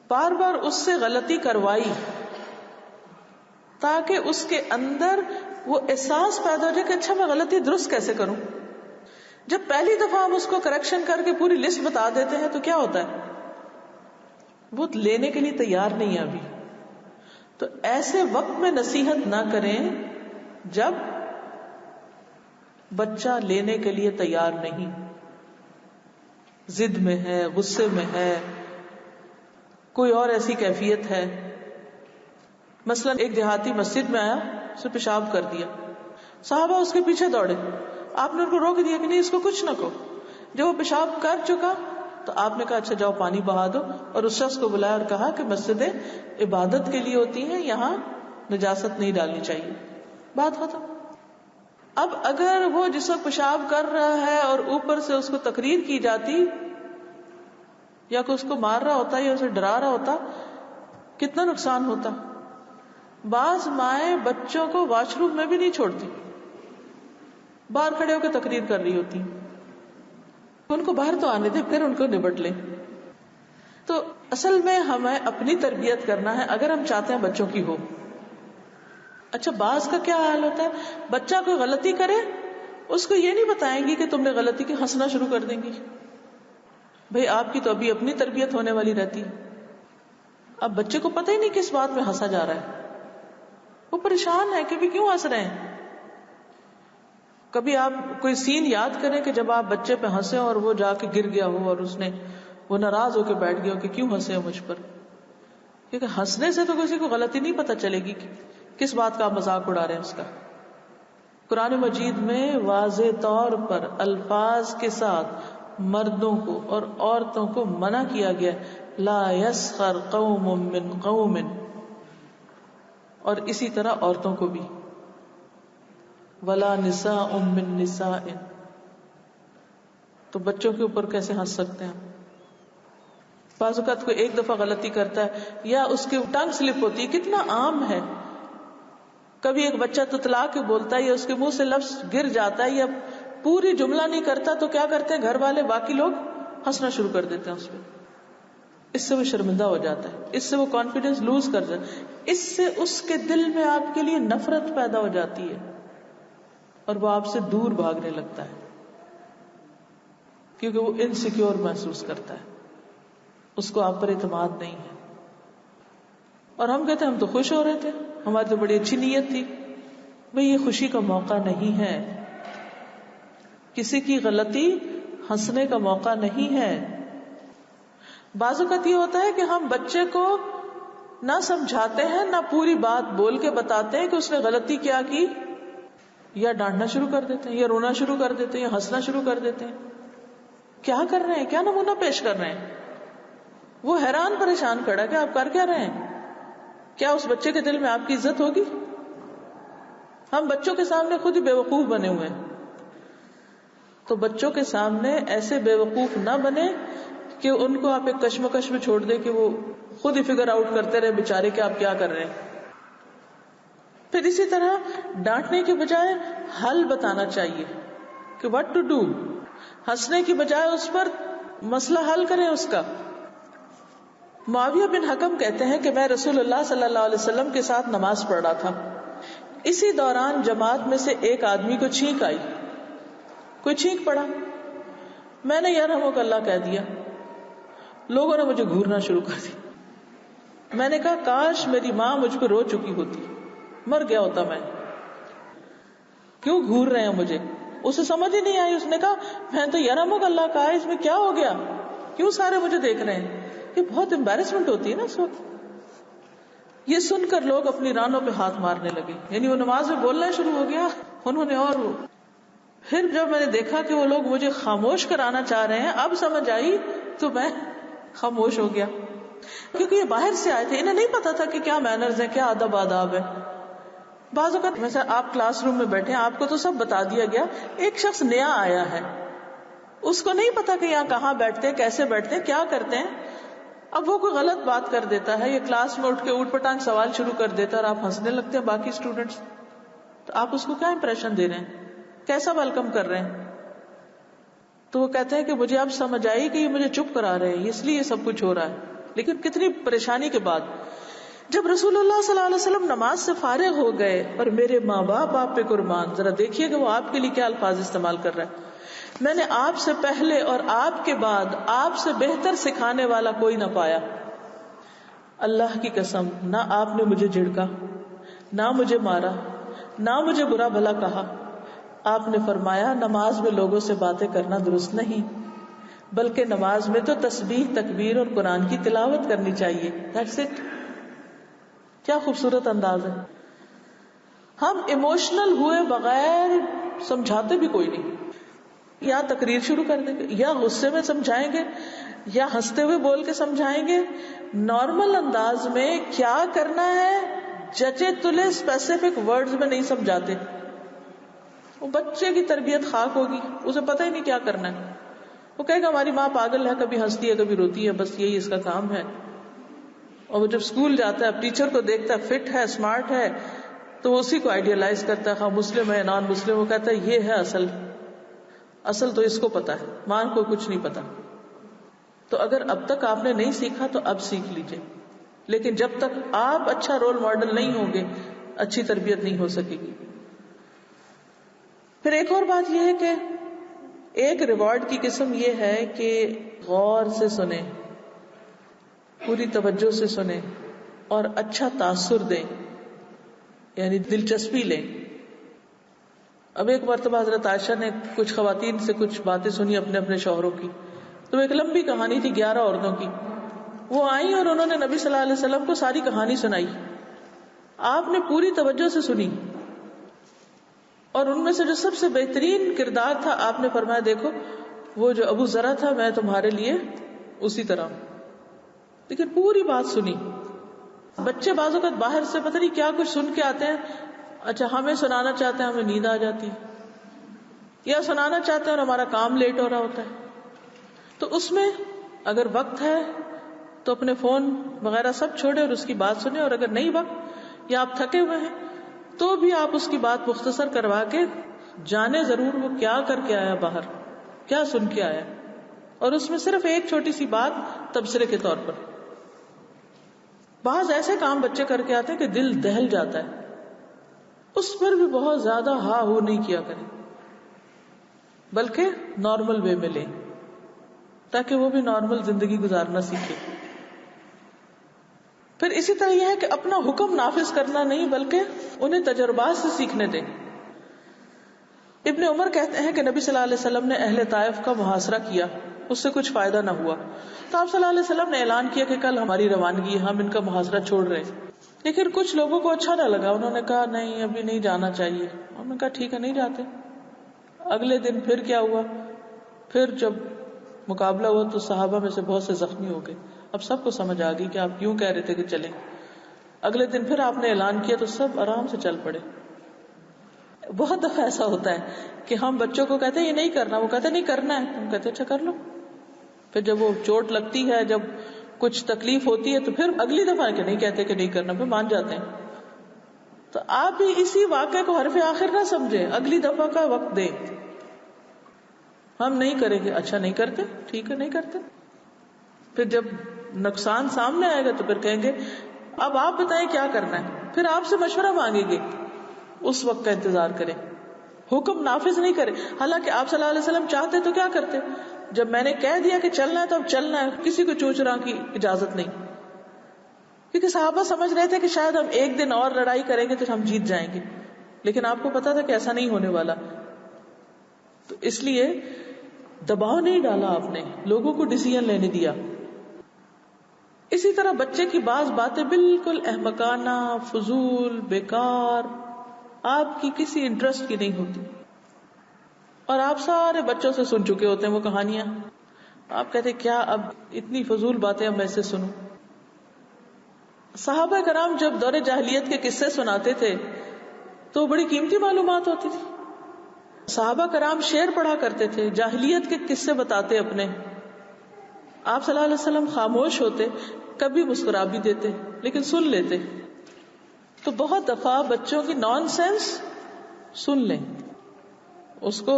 بار بار اس سے غلطی کروائی تاکہ اس کے اندر وہ احساس پیدا ہو جائے کہ اچھا میں غلطی درست کیسے کروں. جب پہلی دفعہ ہم اس کو کریکشن کر کے پوری لسٹ بتا دیتے ہیں تو کیا ہوتا ہے، وہ لینے کے لیے تیار نہیں ہے ابھی. تو ایسے وقت میں نصیحت نہ کریں جب بچہ لینے کے لیے تیار نہیں، ضد میں ہے، غصے میں ہے، کوئی اور ایسی کیفیت ہے. مثلا ایک دیہاتی مسجد میں آیا، اس نے پیشاب کر دیا، صحابہ اس کے پیچھے دوڑے، آپ نے ان کو روک دیا کہ نہیں اس کو کچھ نہ کہو. جب وہ پیشاب کر چکا تو آپ نے کہا اچھا جاؤ پانی بہا دو، اور اس شخص کو بلایا اور کہا کہ مسجدیں عبادت کے لیے ہوتی ہیں، یہاں نجاست نہیں ڈالنی چاہیے. بات ختم. اب اگر وہ جس وقت پیشاب کر رہا ہے اور اوپر سے اس کو تقریر کی جاتی یا کہ اس کو مار رہا ہوتا یا اسے ڈرا رہا ہوتا، کتنا نقصان ہوتا. بعض مائیں بچوں کو واش روم میں بھی نہیں چھوڑتی، باہر کھڑے ہو کے تقریر کر رہی ہوتی، ان کو باہر تو آنے دے پھر ان کو نبٹ لیں. تو اصل میں ہمیں اپنی تربیت کرنا ہے اگر ہم چاہتے ہیں بچوں کی ہو. اچھا بعض کا کیا حال ہوتا ہے، بچہ کوئی غلطی کرے اس کو یہ نہیں بتائیں گی کہ تم نے غلطی کی، ہنسنا شروع کر دیں گی. بھئی آپ کی تو ابھی اپنی تربیت ہونے والی رہتی ہے. اب بچے کو پتہ ہی نہیں کس بات میں ہنسا جا رہا ہے، وہ پریشان ہے کہ بھی کیوں ہنس رہے ہیں. کبھی آپ کوئی سین یاد کریں کہ جب آپ بچے پہ ہنسے اور وہ جا کے گر گیا ہو اور اس نے وہ ناراض ہو کے بیٹھ گیا ہو کہ کیوں ہنسے ہو مجھ پر. کیونکہ ہنسنے سے تو کسی کو غلطی نہیں پتہ چلے گی کہ کس بات کا آپ مذاق اڑا رہے ہیں اس کا. قرآن مجید میں واضح طور پر الفاظ کے ساتھ مردوں کو اور عورتوں کو منع کیا گیا، لا یسخر قوم من قوم، اور اسی طرح عورتوں کو بھی، ولا نساء من نساء. تو بچوں کے اوپر کیسے ہنس سکتے ہیں؟ بعض اوقات کوئی ایک دفعہ غلطی کرتا ہے یا اس کی ٹنگ سلپ ہوتی ہے، کتنا عام ہے. کبھی ایک بچہ تتلا کے بولتا ہے یا اس کے منہ سے لفظ گر جاتا ہے یا پوری جملہ نہیں کرتا تو کیا کرتے ہیں گھر والے، باقی لوگ ہنسنا شروع کر دیتے ہیں اس پہ. اس سے وہ شرمندہ ہو جاتا ہے، اس سے وہ کانفیڈنس لوز کر جاتا ہے، اس سے اس کے دل میں آپ کے لیے نفرت پیدا ہو جاتی ہے اور وہ آپ سے دور بھاگنے لگتا ہے کیونکہ وہ انسیکیور محسوس کرتا ہے، اس کو آپ پر اعتماد نہیں ہے. اور ہم کہتے ہیں ہم تو خوش ہو رہے تھے، ہماری تو بڑی اچھی نیت تھی. بھئی یہ خوشی کا موقع نہیں ہے، کسی کی غلطی ہنسنے کا موقع نہیں ہے. بعض اوقات یہ ہوتا ہے کہ ہم بچے کو نہ سمجھاتے ہیں نہ پوری بات بول کے بتاتے ہیں کہ اس نے غلطی کیا کی، یا ڈانٹنا شروع کر دیتے ہیں یا رونا شروع کر دیتے ہیں یا ہنسنا شروع کر دیتے ہیں. کیا کر رہے ہیں، کیا نمونہ پیش کر رہے ہیں؟ وہ حیران پریشان کھڑا کہ آپ کر کیا رہے ہیں. کیا اس بچے کے دل میں آپ کی عزت ہوگی؟ ہم بچوں کے سامنے خود ہی بیوقوف بنے ہوئے ہیں. تو بچوں کے سامنے ایسے بیوقوف نہ بنے کہ ان کو آپ ایک کشمکش میں چھوڑ دیں کہ وہ خود ہی فگر آؤٹ کرتے رہے بیچارے کہ آپ کیا کر رہے ہیں. پھر اسی طرح ڈانٹنے کے بجائے حل بتانا چاہیے کہ what to do. ہنسنے کی بجائے اس پر مسئلہ حل کریں اس کا. معاویہ بن حکم کہتے ہیں کہ میں رسول اللہ صلی اللہ علیہ وسلم کے ساتھ نماز پڑھ رہا تھا. اسی دوران جماعت میں سے ایک آدمی کو چھینک آئی، کوئی چھینک پڑا. میں نے یرحمک اللہ کہہ دیا، لوگوں نے مجھے گھورنا شروع کر دی. میں نے کہا کاش میری ماں مجھ پہ رو چکی ہوتی، مر گیا ہوتا میں. کیوں گھور رہے ہیں مجھے؟ اسے سمجھ ہی نہیں آئی. اس نے کہا میں تو یرحمک اللہ کہا ہے، اس میں کیا ہو گیا، کیوں سارے مجھے دیکھ رہے ہیں؟ یہ بہت امبیرسمنٹ ہوتی ہے نا اس وقت. یہ سن کر لوگ اپنی رانوں پہ ہاتھ مارنے لگے، یعنی وہ نماز میں بولنا شروع ہو گیا انہوں نے. اور پھر جب میں نے دیکھا کہ وہ لوگ مجھے خاموش کرانا چاہ رہے ہیں، اب سمجھ آئی تو میں خاموش ہو گیا. کیونکہ یہ باہر سے آئے تھے، انہیں نہیں پتا تھا کہ کیا مینرز ہیں، کیا ادب آداب ہے. بعض اوقات ویسے آپ کلاس روم میں بیٹھے ہیں، آپ کو تو سب بتا دیا گیا. ایک شخص نیا آیا ہے، اس کو نہیں پتا کہ یہاں کہاں بیٹھتے ہیں، کیسے بیٹھتے ہیں، کیا کرتے ہیں. اب وہ کوئی غلط بات کر دیتا ہے یا کلاس میں اٹھ کے اوٹ پٹانگ سوال شروع کر دیتا ہے اور آپ ہنسنے لگتے ہیں باقی اسٹوڈینٹس، تو آپ اس کو کیا امپریشن دے رہے ہیں، کیسا ویلکم کر رہے ہیں؟ تو وہ کہتے ہیں کہ مجھے اب سمجھ آئی کہ یہ مجھے چپ کرا رہے ہیں، اس لیے یہ سب کچھ ہو رہا ہے. لیکن کتنی پریشانی کے بعد جب رسول اللہ صلی اللہ علیہ وسلم نماز سے فارغ ہو گئے اور میرے ماں باپ آپ پہ قربان، ذرا دیکھیے کہ وہ آپ کے لیے کیا الفاظ استعمال کر رہا ہے. میں نے آپ سے پہلے اور آپ کے بعد آپ سے بہتر سکھانے والا کوئی نہ پایا. اللہ کی قسم، نہ آپ نے مجھے جھڑکا، نہ مجھے مارا، نہ مجھے برا بھلا کہا. آپ نے فرمایا نماز میں لوگوں سے باتیں کرنا درست نہیں، بلکہ نماز میں تو تسبیح، تکبیر اور قرآن کی تلاوت کرنی چاہیے. That's it. کیا خوبصورت انداز ہے. ہم ایموشنل ہوئے بغیر سمجھاتے بھی کوئی نہیں، یا تقریر شروع کر دیں گے، یا غصے میں سمجھائیں گے، یا ہنستے ہوئے بول کے سمجھائیں گے. نارمل انداز میں کیا کرنا ہے جچے تلے اسپیسیفک ورڈز میں نہیں سمجھاتے. وہ بچے کی تربیت خاک ہوگی، اسے پتہ ہی نہیں کیا کرنا ہے. وہ کہے گا ہماری ماں پاگل ہے، کبھی ہنستی ہے کبھی روتی ہے، بس یہی اس کا کام ہے. اور وہ جب اسکول جاتا ہے اب ٹیچر کو دیکھتا ہے فٹ ہے، اسمارٹ ہے، تو وہ اسی کو آئیڈیلائز کرتا ہے، خواہ مسلم ہے نان مسلم. وہ کہتا ہے یہ ہے اصل تو اس کو پتا ہے، ماں کو کچھ نہیں پتا. تو اگر اب تک آپ نے نہیں سیکھا تو اب سیکھ لیجئے، لیکن جب تک آپ اچھا رول ماڈل نہیں ہوں گے اچھی تربیت نہیں ہو سکے گی. پھر ایک اور بات یہ ہے کہ ایک ریوارڈ کی قسم یہ ہے کہ غور سے سنیں، پوری توجہ سے سنیں اور اچھا تاثر دیں، یعنی دلچسپی لیں. اب ایک مرتبہ حضرت عائشہ نے کچھ خواتین سے کچھ باتیں سنی اپنے اپنے شوہروں کی، تو ایک لمبی کہانی تھی 11 عورتوں کی. وہ آئیں اور انہوں نے نبی صلی اللہ علیہ وسلم کو ساری کہانی سنائی. آپ نے پوری توجہ سے سنی، اور ان میں سے جو سب سے بہترین کردار تھا آپ نے فرمایا دیکھو وہ جو ابو ذرا تھا میں تمہارے لیے اسی طرح. لیکن پوری بات سنی. بچے بعض اوقات باہر سے پتہ نہیں کیا کچھ سن کے آتے ہیں، اچھا ہمیں سنانا چاہتے ہیں، ہمیں نیند آ جاتی ہے، یا سنانا چاہتے ہیں اور ہمارا کام لیٹ ہو رہا ہوتا ہے. تو اس میں اگر وقت ہے تو اپنے فون وغیرہ سب چھوڑے اور اس کی بات سنیں، اور اگر نہیں وقت یا آپ تھکے ہوئے ہیں تو بھی آپ اس کی بات مختصر کروا کے جانے ضرور وہ کیا کر کے آیا باہر، کیا سن کے آیا، اور اس میں صرف ایک چھوٹی سی بات تبصرے کے طور پر. بعض ایسے کام بچے کر کے آتے ہیں کہ دل دہل جاتا ہے، اس پر بھی بہت زیادہ ہا ہو نہیں کیا کریں، بلکہ نارمل وے میں لیں تاکہ وہ بھی نارمل زندگی گزارنا سیکھے. پھر اسی طرح یہ ہے کہ اپنا حکم نافذ کرنا نہیں بلکہ انہیں تجربات سے سیکھنے دیں. ابن عمر کہتے ہیں کہ نبی صلی اللہ علیہ وسلم نے اہل طائف کا محاصرہ کیا، اس سے کچھ فائدہ نہ ہوا، تو آپ صلی اللہ علیہ وسلم نے اعلان کیا کہ کل ہماری روانگی ہے، ہم ان کا محاصرہ چھوڑ رہے ہیں. لیکن کچھ لوگوں کو اچھا نہ لگا، انہوں نے کہا نہیں ابھی نہیں جانا چاہیے. ہم نے کہا ٹھیک ہے نہیں جاتے. اگلے دن پھر کیا ہوا، پھر جب مقابلہ ہوا تو صحابہ میں سے بہت سے زخمی ہو گئے. اب سب کو سمجھ آ گئی کہ آپ کیوں کہہ رہے تھے کہ چلیں. اگلے دن پھر آپ نے اعلان کیا تو سب آرام سے چل پڑے. بہت دفعہ ایسا ہوتا ہے کہ ہم بچوں کو کہتے ہیں یہ نہیں کرنا، وہ کہتے ہیں نہیں کرنا ہے، ہم کہتے ہیں اچھا کر لو. پھر جب وہ چوٹ لگتی ہے، جب کچھ تکلیف ہوتی ہے تو پھر اگلی دفعہ کہ نہیں کہتے کہ نہیں کرنا، پھر مان جاتے ہیں. تو آپ بھی اسی واقعے کو حرف آخر نہ سمجھیں، اگلی دفعہ کا وقت دیں. ہم نہیں کریں گے، اچھا نہیں کرتے، ٹھیک ہے نہیں کرتے. پھر جب نقصان سامنے آئے گا تو پھر کہیں گے اب آپ بتائیں کیا کرنا ہے، پھر آپ سے مشورہ مانگیں گے. اس وقت کا انتظار کریں، حکم نافذ نہیں کریں. حالانکہ آپ صلی اللہ علیہ وسلم چاہتے تو کیا کرتے، جب میں نے کہہ دیا کہ چلنا ہے تو اب چلنا ہے، کسی کو چوچرا کی اجازت نہیں. کیونکہ صحابہ سمجھ رہے تھے کہ شاید ہم ایک دن اور لڑائی کریں گے تو ہم جیت جائیں گے، لیکن آپ کو پتا تھا کہ ایسا نہیں ہونے والا. تو اس لیے دباؤ نہیں ڈالا آپ نے، لوگوں کو ڈیسیژن لینے دیا. اسی طرح بچے کی بعض باتیں بالکل احمقانہ، فضول، بیکار، آپ کی کسی انٹرسٹ کی نہیں ہوتی، اور آپ سارے بچوں سے سن چکے ہوتے ہیں وہ کہانیاں. آپ کہتے کیا اب اتنی فضول باتیں اب میں سے سنوں. صحابہ کرام جب دور جاہلیت کے قصے سناتے تھے تو بڑی قیمتی معلومات ہوتی تھی. صحابہ کرام شعر پڑھا کرتے تھے، جاہلیت کے قصے بتاتے اپنے. آپ صلی اللہ علیہ وسلم خاموش ہوتے, کبھی مسکرا بھی دیتے لیکن سن لیتے. تو بہت دفعہ بچوں کی نان سینس سن لیں, اس کو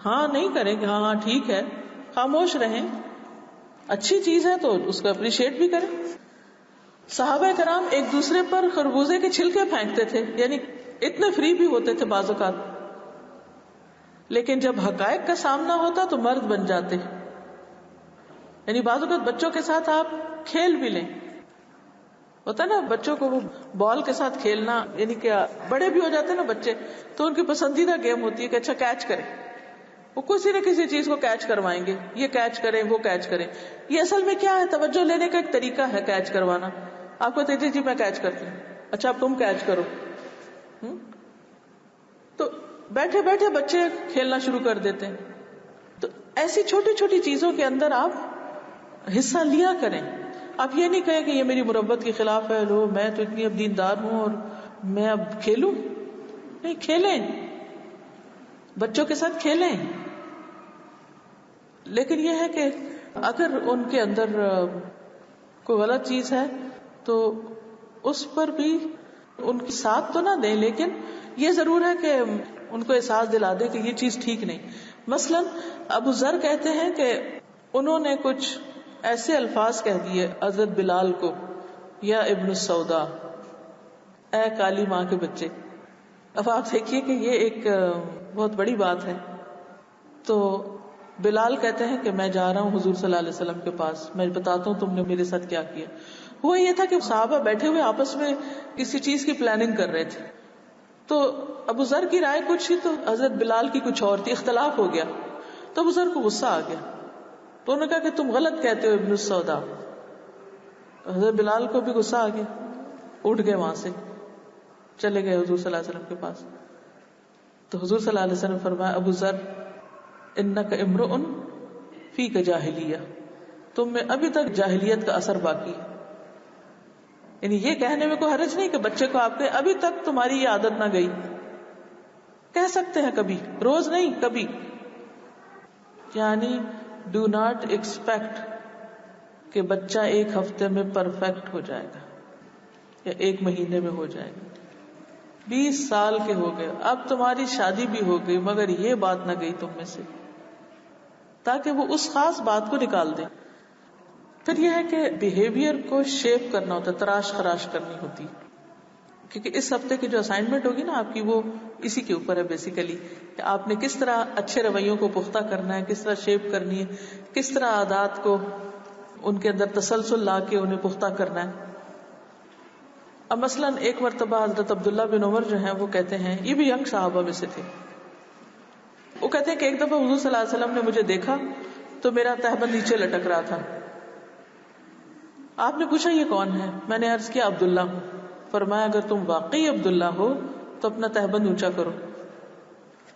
ہاں نہیں کریں کہ ہاں ٹھیک ہے, خاموش رہیں, اچھی چیز ہے تو اس کو اپریشیٹ بھی کریں. صحابہ کرام ایک دوسرے پر خربوزے کے چھلکے پھینکتے تھے, یعنی اتنے فری بھی ہوتے تھے بعض اوقات, لیکن جب حقائق کا سامنا ہوتا تو مرد بن جاتے. یعنی بعض اوقات بچوں کے ساتھ آپ کھیل بھی لیں, ہوتا ہے نا بچوں کو وہ بال کے ساتھ کھیلنا, یعنی کہ بڑے بھی ہو جاتے ہیں نا بچے تو ان کی پسندیدہ گیم ہوتی ہے کہ اچھا کیچ کریں, وہ کسی نہ کسی چیز کو کیچ کروائیں گے, یہ کیچ کریں وہ کیچ کریں. یہ اصل میں کیا ہے, توجہ لینے کا ایک طریقہ ہے کیچ کروانا. آپ کو کہتے جی میں کیچ کرتی ہوں, اچھا اب تم کیچ کرو. تو بیٹھے بیٹھے بچے کھیلنا شروع کر دیتے ہیں. تو ایسی چھوٹی چھوٹی چیزوں کے اندر آپ حصہ لیا کریں. آپ یہ نہیں کہیں کہ یہ میری مربت کے خلاف ہے, لو میں تو اتنی اب دیندار ہوں اور میں اب کھیلوں. نہیں, کھیلیں, بچوں کے ساتھ کھیلیں, لیکن یہ ہے کہ اگر ان کے اندر کوئی غلط چیز ہے تو اس پر بھی ان کی ساتھ تو نہ دیں, لیکن یہ ضرور ہے کہ ان کو احساس دلا دیں کہ یہ چیز ٹھیک نہیں. مثلا ابو ذر کہتے ہیں کہ انہوں نے کچھ ایسے الفاظ کہہ دیے حضرت بلال کو, یا ابن السودا, اے کالی ماں کے بچے. اب آپ دیکھیے کہ یہ ایک بہت بڑی بات ہے. تو بلال کہتے ہیں کہ میں جا رہا ہوں حضور صلی اللہ علیہ وسلم کے پاس, میں بتاتا ہوں تم نے میرے ساتھ کیا کیا. وہ یہ تھا کہ صحابہ بیٹھے ہوئے آپس میں کسی چیز کی پلاننگ کر رہے تھے, تو ابو ذر کی رائے کچھ ہی تو حضرت بلال کی کچھ اور تھی, اختلاف ہو گیا. تو ابو ذر کو غصہ آ گیا, تو انہوں نے کہا کہ تم غلط کہتے ہو ابن السودا. حضرت بلال کو بھی غصہ آ گیا, اٹھ گئے وہاں سے, چلے گئے حضور صلی اللہ علیہ وسلم کے پاس. تو حضور صلی اللہ علیہ وسلم فرمایا, ابو ذر انک امرؤ فیک جاہلیہ, تم میں ابھی تک جاہلیت کا اثر باقی ہے. یعنی یہ کہنے میں کوئی حرج نہیں کہ بچے کو آپ نے ابھی تک تمہاری یہ عادت نہ گئی, کہہ سکتے ہیں کبھی, روز نہیں کبھی. یعنی ڈو ناٹ ایکسپیکٹ کہ بچہ ایک ہفتے میں پرفیکٹ ہو جائے گا یا ایک مہینے میں ہو جائے گا. 20 سال کے ہو گئے, اب تمہاری شادی بھی ہو گئی, مگر یہ بات نہ گئی تم میں سے, تاکہ وہ اس خاص بات کو نکال دے. پھر یہ ہے کہ بیہیویئر کو شیپ کرنا ہوتا ہے, تراش خراش کرنی ہوتی, کیونکہ اس ہفتے کی جو اسائنمنٹ ہوگی نا آپ کی, وہ اسی کے اوپر ہے بیسیکلی, کہ آپ نے کس طرح اچھے رویوں کو پختہ کرنا ہے, کس طرح شیپ کرنی ہے, کس طرح عادات کو ان کے اندر تسلسل لا کے انہیں پختہ کرنا ہے. اب مثلا ایک مرتبہ حضرت عبداللہ بن عمر جو ہیں وہ کہتے ہیں, یہ بھی ینگ صحابہ میں سے تھے, وہ کہتے ہیں کہ ایک دفعہ حضور صلی اللہ علیہ وسلم نے مجھے دیکھا تو میرا تہبند نیچے لٹک رہا تھا. آپ نے پوچھا یہ کون ہے؟ میں نے عرض کیا عبداللہ ہوں. فرمایا اگر تم واقعی عبداللہ ہو تو اپنا تہبند اونچا کرو.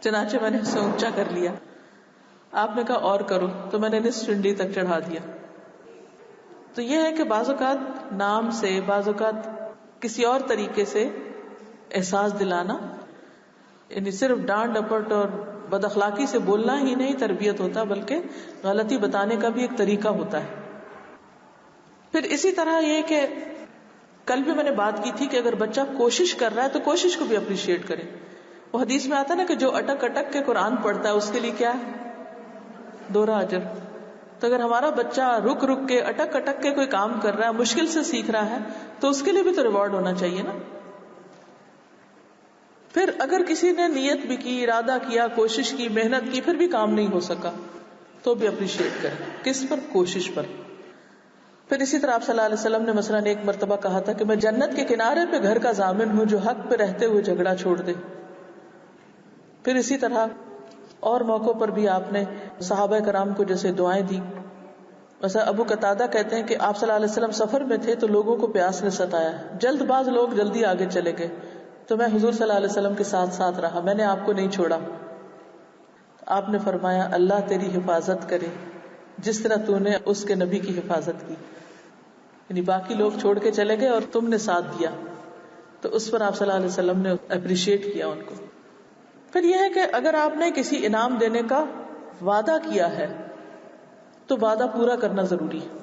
چنانچہ میں نے اسے اونچا کر لیا. آپ نے کہا اور کرو, تو میں نے نصف چنڈی تک چڑھا دیا. تو یہ ہے کہ بعض اوقات نام سے, بعض اوقات کسی اور طریقے سے احساس دلانا, یعنی صرف ڈانٹ ڈپٹ اور بد اخلاقی سے بولنا ہی نہیں تربیت ہوتا, بلکہ غلطی بتانے کا بھی ایک طریقہ ہوتا ہے. پھر اسی طرح یہ کہ کل بھی میں نے بات کی تھی کہ اگر بچہ کوشش کر رہا ہے تو کوشش کو بھی اپریشیٹ کرے. وہ حدیث میں آتا ہے نا کہ جو اٹک اٹک کے قرآن پڑھتا ہے اس کے لیے کیا ہے, 2 اجر. تو اگر ہمارا بچہ رک رک کے اٹک اٹک کے کوئی کام کر رہا ہے, مشکل سے سیکھ رہا ہے, تو اس کے لیے بھی تو ریوارڈ ہونا چاہیے نا. پھر اگر کسی نے نیت بھی کی, ارادہ کیا, کوشش کی, محنت کی, پھر بھی کام نہیں ہو سکا, تو بھی اپریشیٹ کریں. کس پر؟ کوشش پر. پھر اسی طرح آپ صلی اللہ علیہ وسلم نے مثلاً ایک مرتبہ کہا تھا کہ میں جنت کے کنارے پہ گھر کا ضامن ہوں جو حق پہ رہتے ہوئے جھگڑا چھوڑ دے. پھر اسی طرح اور موقعوں پر بھی آپ نے صحابہ کرام کو جیسے دعائیں دی. مثلا ابو قتادہ کہتے ہیں کہ آپ صلی اللہ علیہ وسلم سفر میں تھے تو لوگوں کو پیاس نے ستایا, جلد باز لوگ جلدی آگے چلے گئے, تو میں حضور صلی اللہ علیہ وسلم کے ساتھ ساتھ رہا, میں نے آپ کو نہیں چھوڑا. آپ نے فرمایا اللہ تیری حفاظت کرے جس طرح تو نے اس کے نبی کی حفاظت کی. یعنی باقی لوگ چھوڑ کے چلے گئے اور تم نے ساتھ دیا, تو اس پر آپ صلی اللہ علیہ وسلم نے اپریشیٹ کیا ان کو. پھر یہ ہے کہ اگر آپ نے کسی انعام دینے کا وعدہ کیا ہے تو وعدہ پورا کرنا ضروری ہے.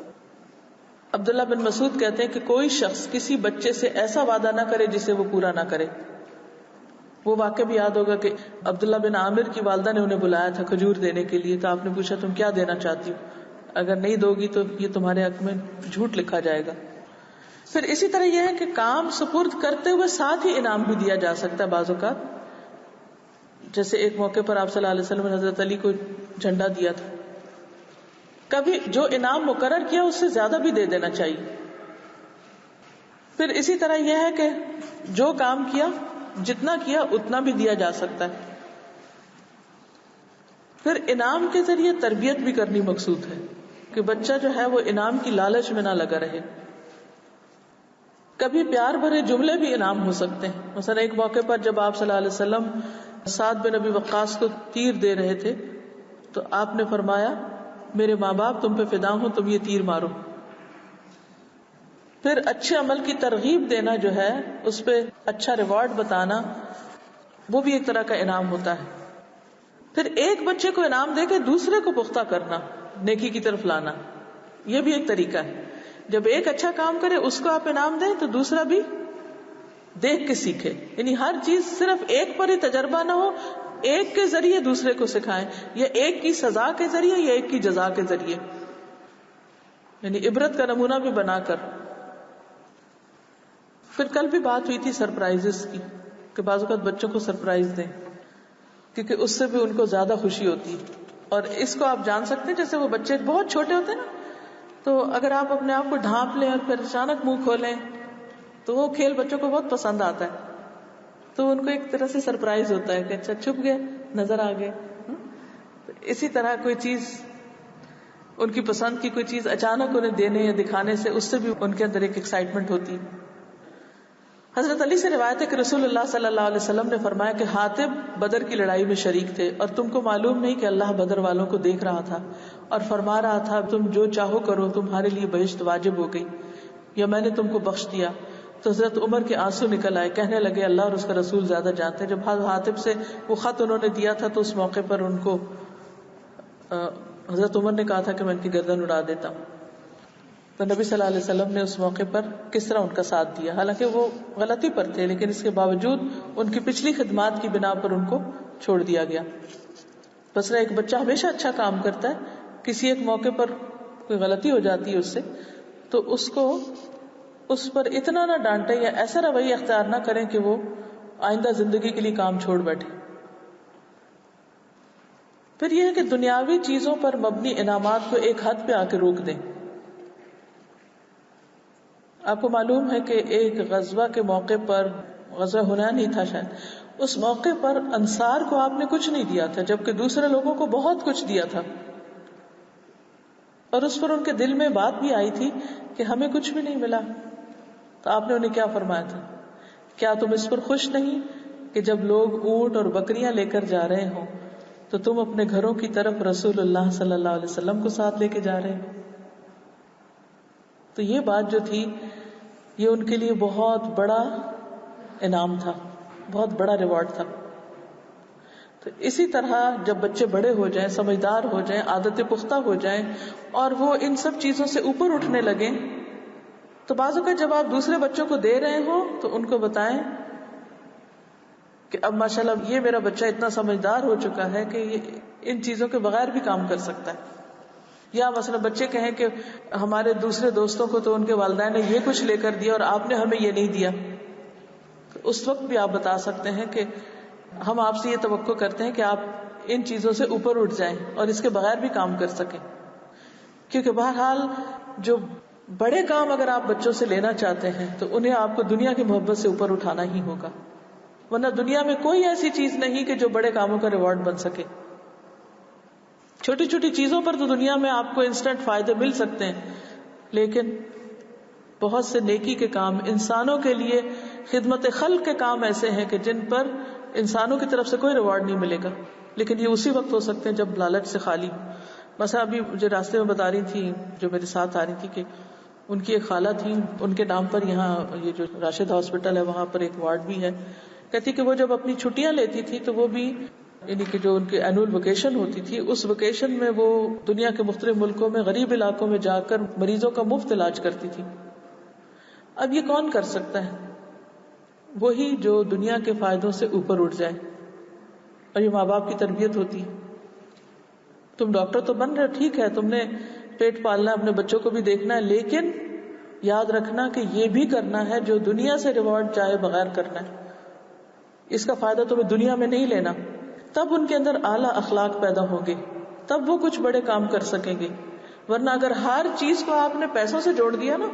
عبداللہ بن مسعود کہتے ہیں کہ کوئی شخص کسی بچے سے ایسا وعدہ نہ کرے جسے وہ پورا نہ کرے. وہ واقعہ بھی یاد ہوگا کہ عبداللہ بن عامر کی والدہ نے انہیں بلایا تھا کھجور دینے کے لیے, تو آپ نے پوچھا تم کیا دینا چاہتی ہو, اگر نہیں دو گی تو یہ تمہارے حق میں جھوٹ لکھا جائے گا. پھر اسی طرح یہ ہے کہ کام سپرد کرتے ہوئے ساتھ ہی انعام بھی دیا جا سکتا ہے بعض اوقات. جیسے ایک موقع پر آپ صلی اللہ علیہ وسلم نے حضرت علی کو جھنڈا دیا تھا, کبھی جو انعام مقرر کیا اس سے زیادہ بھی دے دینا چاہیے. پھر اسی طرح یہ ہے کہ جو کام کیا جتنا کیا اتنا بھی دیا جا سکتا ہے. پھر انعام کے ذریعے تربیت بھی کرنی مقصود ہے کہ بچہ جو ہے وہ انعام کی لالچ میں نہ لگا رہے. کبھی پیار بھرے جملے بھی انعام ہو سکتے ہیں. مثلا ایک موقع پر جب آپ صلی اللہ علیہ وسلم سعد بن ابی وقاص کو تیر دے رہے تھے تو آپ نے فرمایا میرے ماں باپ تم پہ فدا ہوں, تم یہ تیر مارو. پھر اچھے عمل کی ترغیب دینا جو ہے اس پہ اچھا ریوارڈ بتانا, وہ بھی ایک طرح کا انعام ہوتا ہے. پھر ایک بچے کو انعام دے کے دوسرے کو پختہ کرنا, نیکی کی طرف لانا, یہ بھی ایک طریقہ ہے. جب ایک اچھا کام کرے اس کو آپ انعام دیں تو دوسرا بھی دیکھ کے سیکھے. یعنی ہر چیز صرف ایک پر ہی تجربہ نہ ہو, ایک کے ذریعے دوسرے کو سکھائیں, یا ایک کی سزا کے ذریعے یا ایک کی جزا کے ذریعے, یعنی عبرت کا نمونہ بھی بنا کر. پھر کل بھی بات ہوئی تھی سرپرائزز کی کہ بعض اوقات بچوں کو سرپرائز دیں کیونکہ اس سے بھی ان کو زیادہ خوشی ہوتی ہے. اور اس کو آپ جان سکتے ہیں جیسے وہ بچے بہت چھوٹے ہوتے ہیں نا, تو اگر آپ اپنے آپ کو ڈھانپ لیں اور پھر اچانک منہ کھولیں تو وہ کھیل بچوں کو بہت پسند آتا ہے, تو ان کو ایک طرح سے سرپرائز ہوتا ہے کہ اچھا چھپ گئے, نظر آ گئے. اسی طرح کوئی چیز ان کی پسند کی کوئی چیز اچانک انہیں دینے یا دکھانے سے اس سے بھی ان کے اندر ایک ایکسائٹمنٹ ہوتی ہے. حضرت علی سے روایت ہے کہ رسول اللہ صلی اللہ علیہ وسلم نے فرمایا کہ حاطب بدر کی لڑائی میں شریک تھے اور تم کو معلوم نہیں کہ اللہ بدر والوں کو دیکھ رہا تھا اور فرما رہا تھا تم جو چاہو کرو, تمہارے لیے بہشت واجب ہو گئی یا میں نے تم کو بخش دیا. تو حضرت عمر کے آنسو نکل آئے, کہنے لگے اللہ اور اس کا رسول زیادہ جانتے ہیں. جب حاطب سے وہ خط انہوں نے دیا تھا تو اس موقع پر ان کو حضرت عمر نے کہا تھا کہ میں ان کی گردن اڑا دیتا ہوں. تو نبی صلی اللہ علیہ وسلم نے اس موقع پر کس طرح ان کا ساتھ دیا, حالانکہ وہ غلطی پر تھے لیکن اس کے باوجود ان کی پچھلی خدمات کی بنا پر ان کو چھوڑ دیا گیا. بس ایک بچہ ہمیشہ اچھا کام کرتا ہے, کسی ایک موقع پر کوئی غلطی ہو جاتی ہے اس سے, تو اس کو اس پر اتنا نہ ڈانٹے یا ایسا رویہ اختیار نہ کریں کہ وہ آئندہ زندگی کے لیے کام چھوڑ بیٹھے. پھر یہ ہے کہ دنیاوی چیزوں پر مبنی انعامات کو ایک حد پہ آ کے روک دیں. آپ کو معلوم ہے کہ ایک غزوہ کے موقع پر, غزوہ حنین ہی تھا شاید, اس موقع پر انصار کو آپ نے کچھ نہیں دیا تھا جبکہ دوسرے لوگوں کو بہت کچھ دیا تھا, اور اس پر ان کے دل میں بات بھی آئی تھی کہ ہمیں کچھ بھی نہیں ملا. تو آپ نے انہیں کیا فرمایا تھا, کیا تم اس پر خوش نہیں کہ جب لوگ اونٹ اور بکریاں لے کر جا رہے ہوں تو تم اپنے گھروں کی طرف رسول اللہ صلی اللہ علیہ وسلم کو ساتھ لے کے جا رہے ہو. تو یہ بات جو تھی یہ ان کے لیے بہت بڑا انعام تھا, بہت بڑا ریوارڈ تھا. تو اسی طرح جب بچے بڑے ہو جائیں, سمجھدار ہو جائیں, عادتیں پختہ ہو جائیں اور وہ ان سب چیزوں سے اوپر اٹھنے لگیں, تو بعض اوقات جب آپ دوسرے بچوں کو دے رہے ہو تو ان کو بتائیں کہ اب ماشاءاللہ یہ میرا بچہ اتنا سمجھدار ہو چکا ہے کہ یہ ان چیزوں کے بغیر بھی کام کر سکتا ہے. یا مثلا بچے کہیں کہ ہمارے دوسرے دوستوں کو تو ان کے والدین نے یہ کچھ لے کر دیا اور آپ نے ہمیں یہ نہیں دیا, تو اس وقت بھی آپ بتا سکتے ہیں کہ ہم آپ سے یہ توقع کرتے ہیں کہ آپ ان چیزوں سے اوپر اٹھ جائیں اور اس کے بغیر بھی کام کر سکیں. کیونکہ بہرحال جو بڑے کام اگر آپ بچوں سے لینا چاہتے ہیں تو انہیں آپ کو دنیا کی محبت سے اوپر اٹھانا ہی ہوگا, ورنہ دنیا میں کوئی ایسی چیز نہیں کہ جو بڑے کاموں کا ریوارڈ بن سکے. چھوٹی چھوٹی چیزوں پر تو دنیا میں آپ کو انسٹنٹ فائدے مل سکتے ہیں, لیکن بہت سے نیکی کے کام, انسانوں کے لیے خدمت خلق کے کام ایسے ہیں کہ جن پر انسانوں کی طرف سے کوئی ریوارڈ نہیں ملے گا, لیکن یہ اسی وقت ہو سکتے ہیں جب لالچ سے خالی. مثلا ابھی مجھے راستے میں بتا رہی تھی جو میرے ساتھ آ رہی تھی کہ ان کی ایک خالہ تھی, ان کے نام پر یہاں یہ جو راشد ہاسپٹل ہے وہاں پر ایک وارڈ بھی ہے. کہتی کہ وہ جب اپنی چھٹیاں لیتی تھی تو وہ بھی یعنی کہ جو ان کی اینول ویکیشن ہوتی تھی، اس ویکیشن میں وہ دنیا کے مختلف ملکوں میں غریب علاقوں میں جا کر مریضوں کا مفت علاج کرتی تھی. اب یہ کون کر سکتا ہے؟ وہی جو دنیا کے فائدوں سے اوپر اٹھ جائے. اور یہ ماں باپ کی تربیت ہوتی ہے. تم ڈاکٹر تو بن رہے، ٹھیک ہے، تم نے پیٹ پالنا ہے، اپنے بچوں کو بھی دیکھنا ہے، لیکن یاد رکھنا کہ یہ بھی کرنا ہے جو دنیا سے ریوارڈ چاہے بغیر کرنا ہے. اس کا فائدہ تمہیں دنیا میں نہیں لینا. تب ان کے اندر اعلیٰ اخلاق پیدا ہوں گے، تب وہ کچھ بڑے کام کر سکیں گے. ورنہ اگر ہر چیز کو آپ نے پیسوں سے جوڑ دیا نا،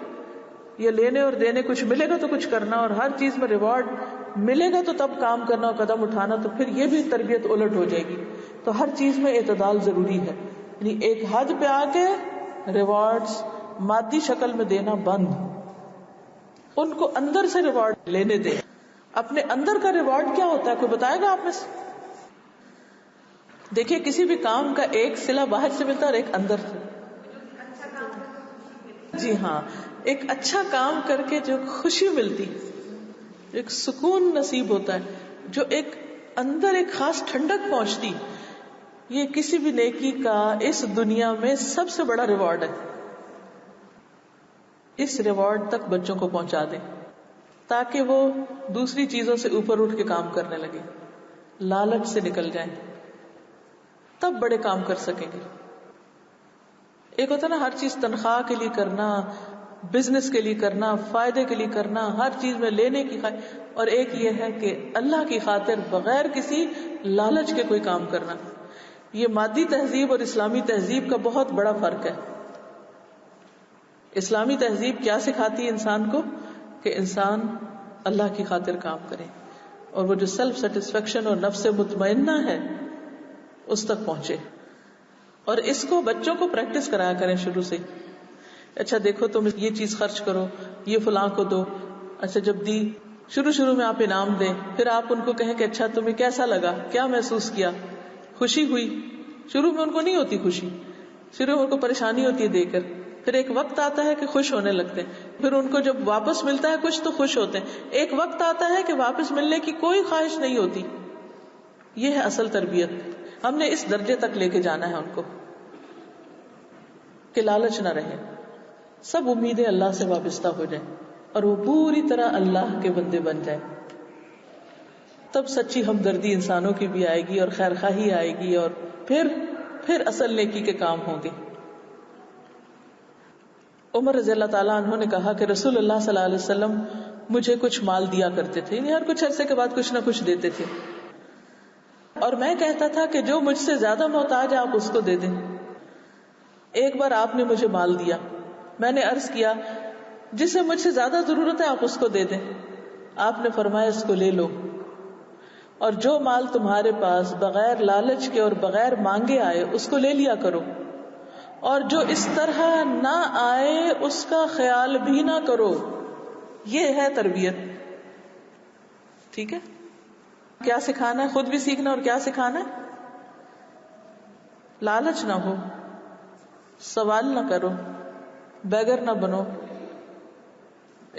یہ لینے اور دینے، کچھ ملے گا تو کچھ کرنا، اور ہر چیز میں ریوارڈ ملے گا تو تب کام کرنا اور قدم اٹھانا، تو پھر یہ بھی تربیت الٹ ہو جائے گی. تو ہر چیز میں اعتدال ضروری ہے. یعنی ایک حد پہ آ کے ریوارڈز مادی شکل میں دینا بند، ان کو اندر سے ریوارڈ لینے دیں. اپنے اندر کا ریوارڈ کیا ہوتا ہے، کوئی بتائے گا آپ میں سے؟ دیکھیے کسی بھی کام کا ایک صلہ باہر سے ملتا ہے اور ایک اندر سے. جی ہاں، ایک اچھا کام کر کے جو خوشی ملتی، ایک سکون نصیب ہوتا ہے، جو ایک اندر ایک خاص ٹھنڈک پہنچتی، یہ کسی بھی نیکی کا اس دنیا میں سب سے بڑا ریوارڈ ہے. اس ریوارڈ تک بچوں کو پہنچا دیں تاکہ وہ دوسری چیزوں سے اوپر اٹھ کے کام کرنے لگے، لالچ سے نکل جائیں، تب بڑے کام کر سکیں گے. ایک ہوتا ہے نا ہر چیز تنخواہ کے لیے کرنا، بزنس کے لیے کرنا، فائدے کے لیے کرنا، ہر چیز میں لینے کی اور ایک یہ ہے کہ اللہ کی خاطر بغیر کسی لالچ کے کوئی کام کرنا. یہ مادی تہذیب اور اسلامی تہذیب کا بہت بڑا فرق ہے. اسلامی تہذیب کیا سکھاتی ہے انسان کو؟ کہ انسان اللہ کی خاطر کام کرے اور وہ جو سیلف سیٹسفیکشن اور نفس مطمئنہ ہے اس تک پہنچے. اور اس کو بچوں کو پریکٹس کرایا کریں شروع سے. اچھا دیکھو تم یہ چیز خرچ کرو، یہ فلاں کو دو. اچھا جب دی، شروع میں آپ انعام دیں، پھر آپ ان کو کہیں کہ اچھا تمہیں کیسا لگا، کیا محسوس کیا، خوشی ہوئی. شروع میں ان کو نہیں ہوتی خوشی، شروع میں ان کو پریشانی ہوتی ہے دے کر. پھر ایک وقت آتا ہے کہ خوش ہونے لگتے ہیں. پھر ان کو جب واپس ملتا ہے کچھ تو خوش ہوتے ہیں. ایک وقت آتا ہے کہ واپس ملنے کی کوئی خواہش نہیں ہوتی. یہ ہے اصل تربیت. ہم نے اس درجے تک لے کے جانا ہے ان کو کہ لالچ نہ رہے، سب امیدیں اللہ سے وابستہ ہو جائیں اور وہ پوری طرح اللہ کے بندے بن جائیں. تب سچی ہمدردی انسانوں کی بھی آئے گی اور خیر خواہی آئے گی، اور پھر اصل نیکی کے کام ہوں گے. عمر رضی اللہ تعالیٰ عنہ نے کہا کہ رسول اللہ صلی اللہ علیہ وسلم مجھے کچھ مال دیا کرتے تھے، یعنی ہر کچھ عرصے کے بعد کچھ نہ کچھ دیتے تھے، اور میں کہتا تھا کہ جو مجھ سے زیادہ محتاج ہے آپ اس کو دے دیں. ایک بار آپ نے مجھے مال دیا، میں نے عرض کیا جسے مجھ سے زیادہ ضرورت ہے آپ اس کو دے دیں. آپ نے فرمایا اس کو لے لو، اور جو مال تمہارے پاس بغیر لالچ کے اور بغیر مانگے آئے اس کو لے لیا کرو، اور جو اس طرح نہ آئے اس کا خیال بھی نہ کرو. یہ ہے تربیت. ٹھیک ہے، کیا سکھانا ہے؟ خود بھی سیکھنا، اور کیا سکھانا ہے؟ لالچ نہ ہو، سوال نہ کرو، بیگر نہ بنو،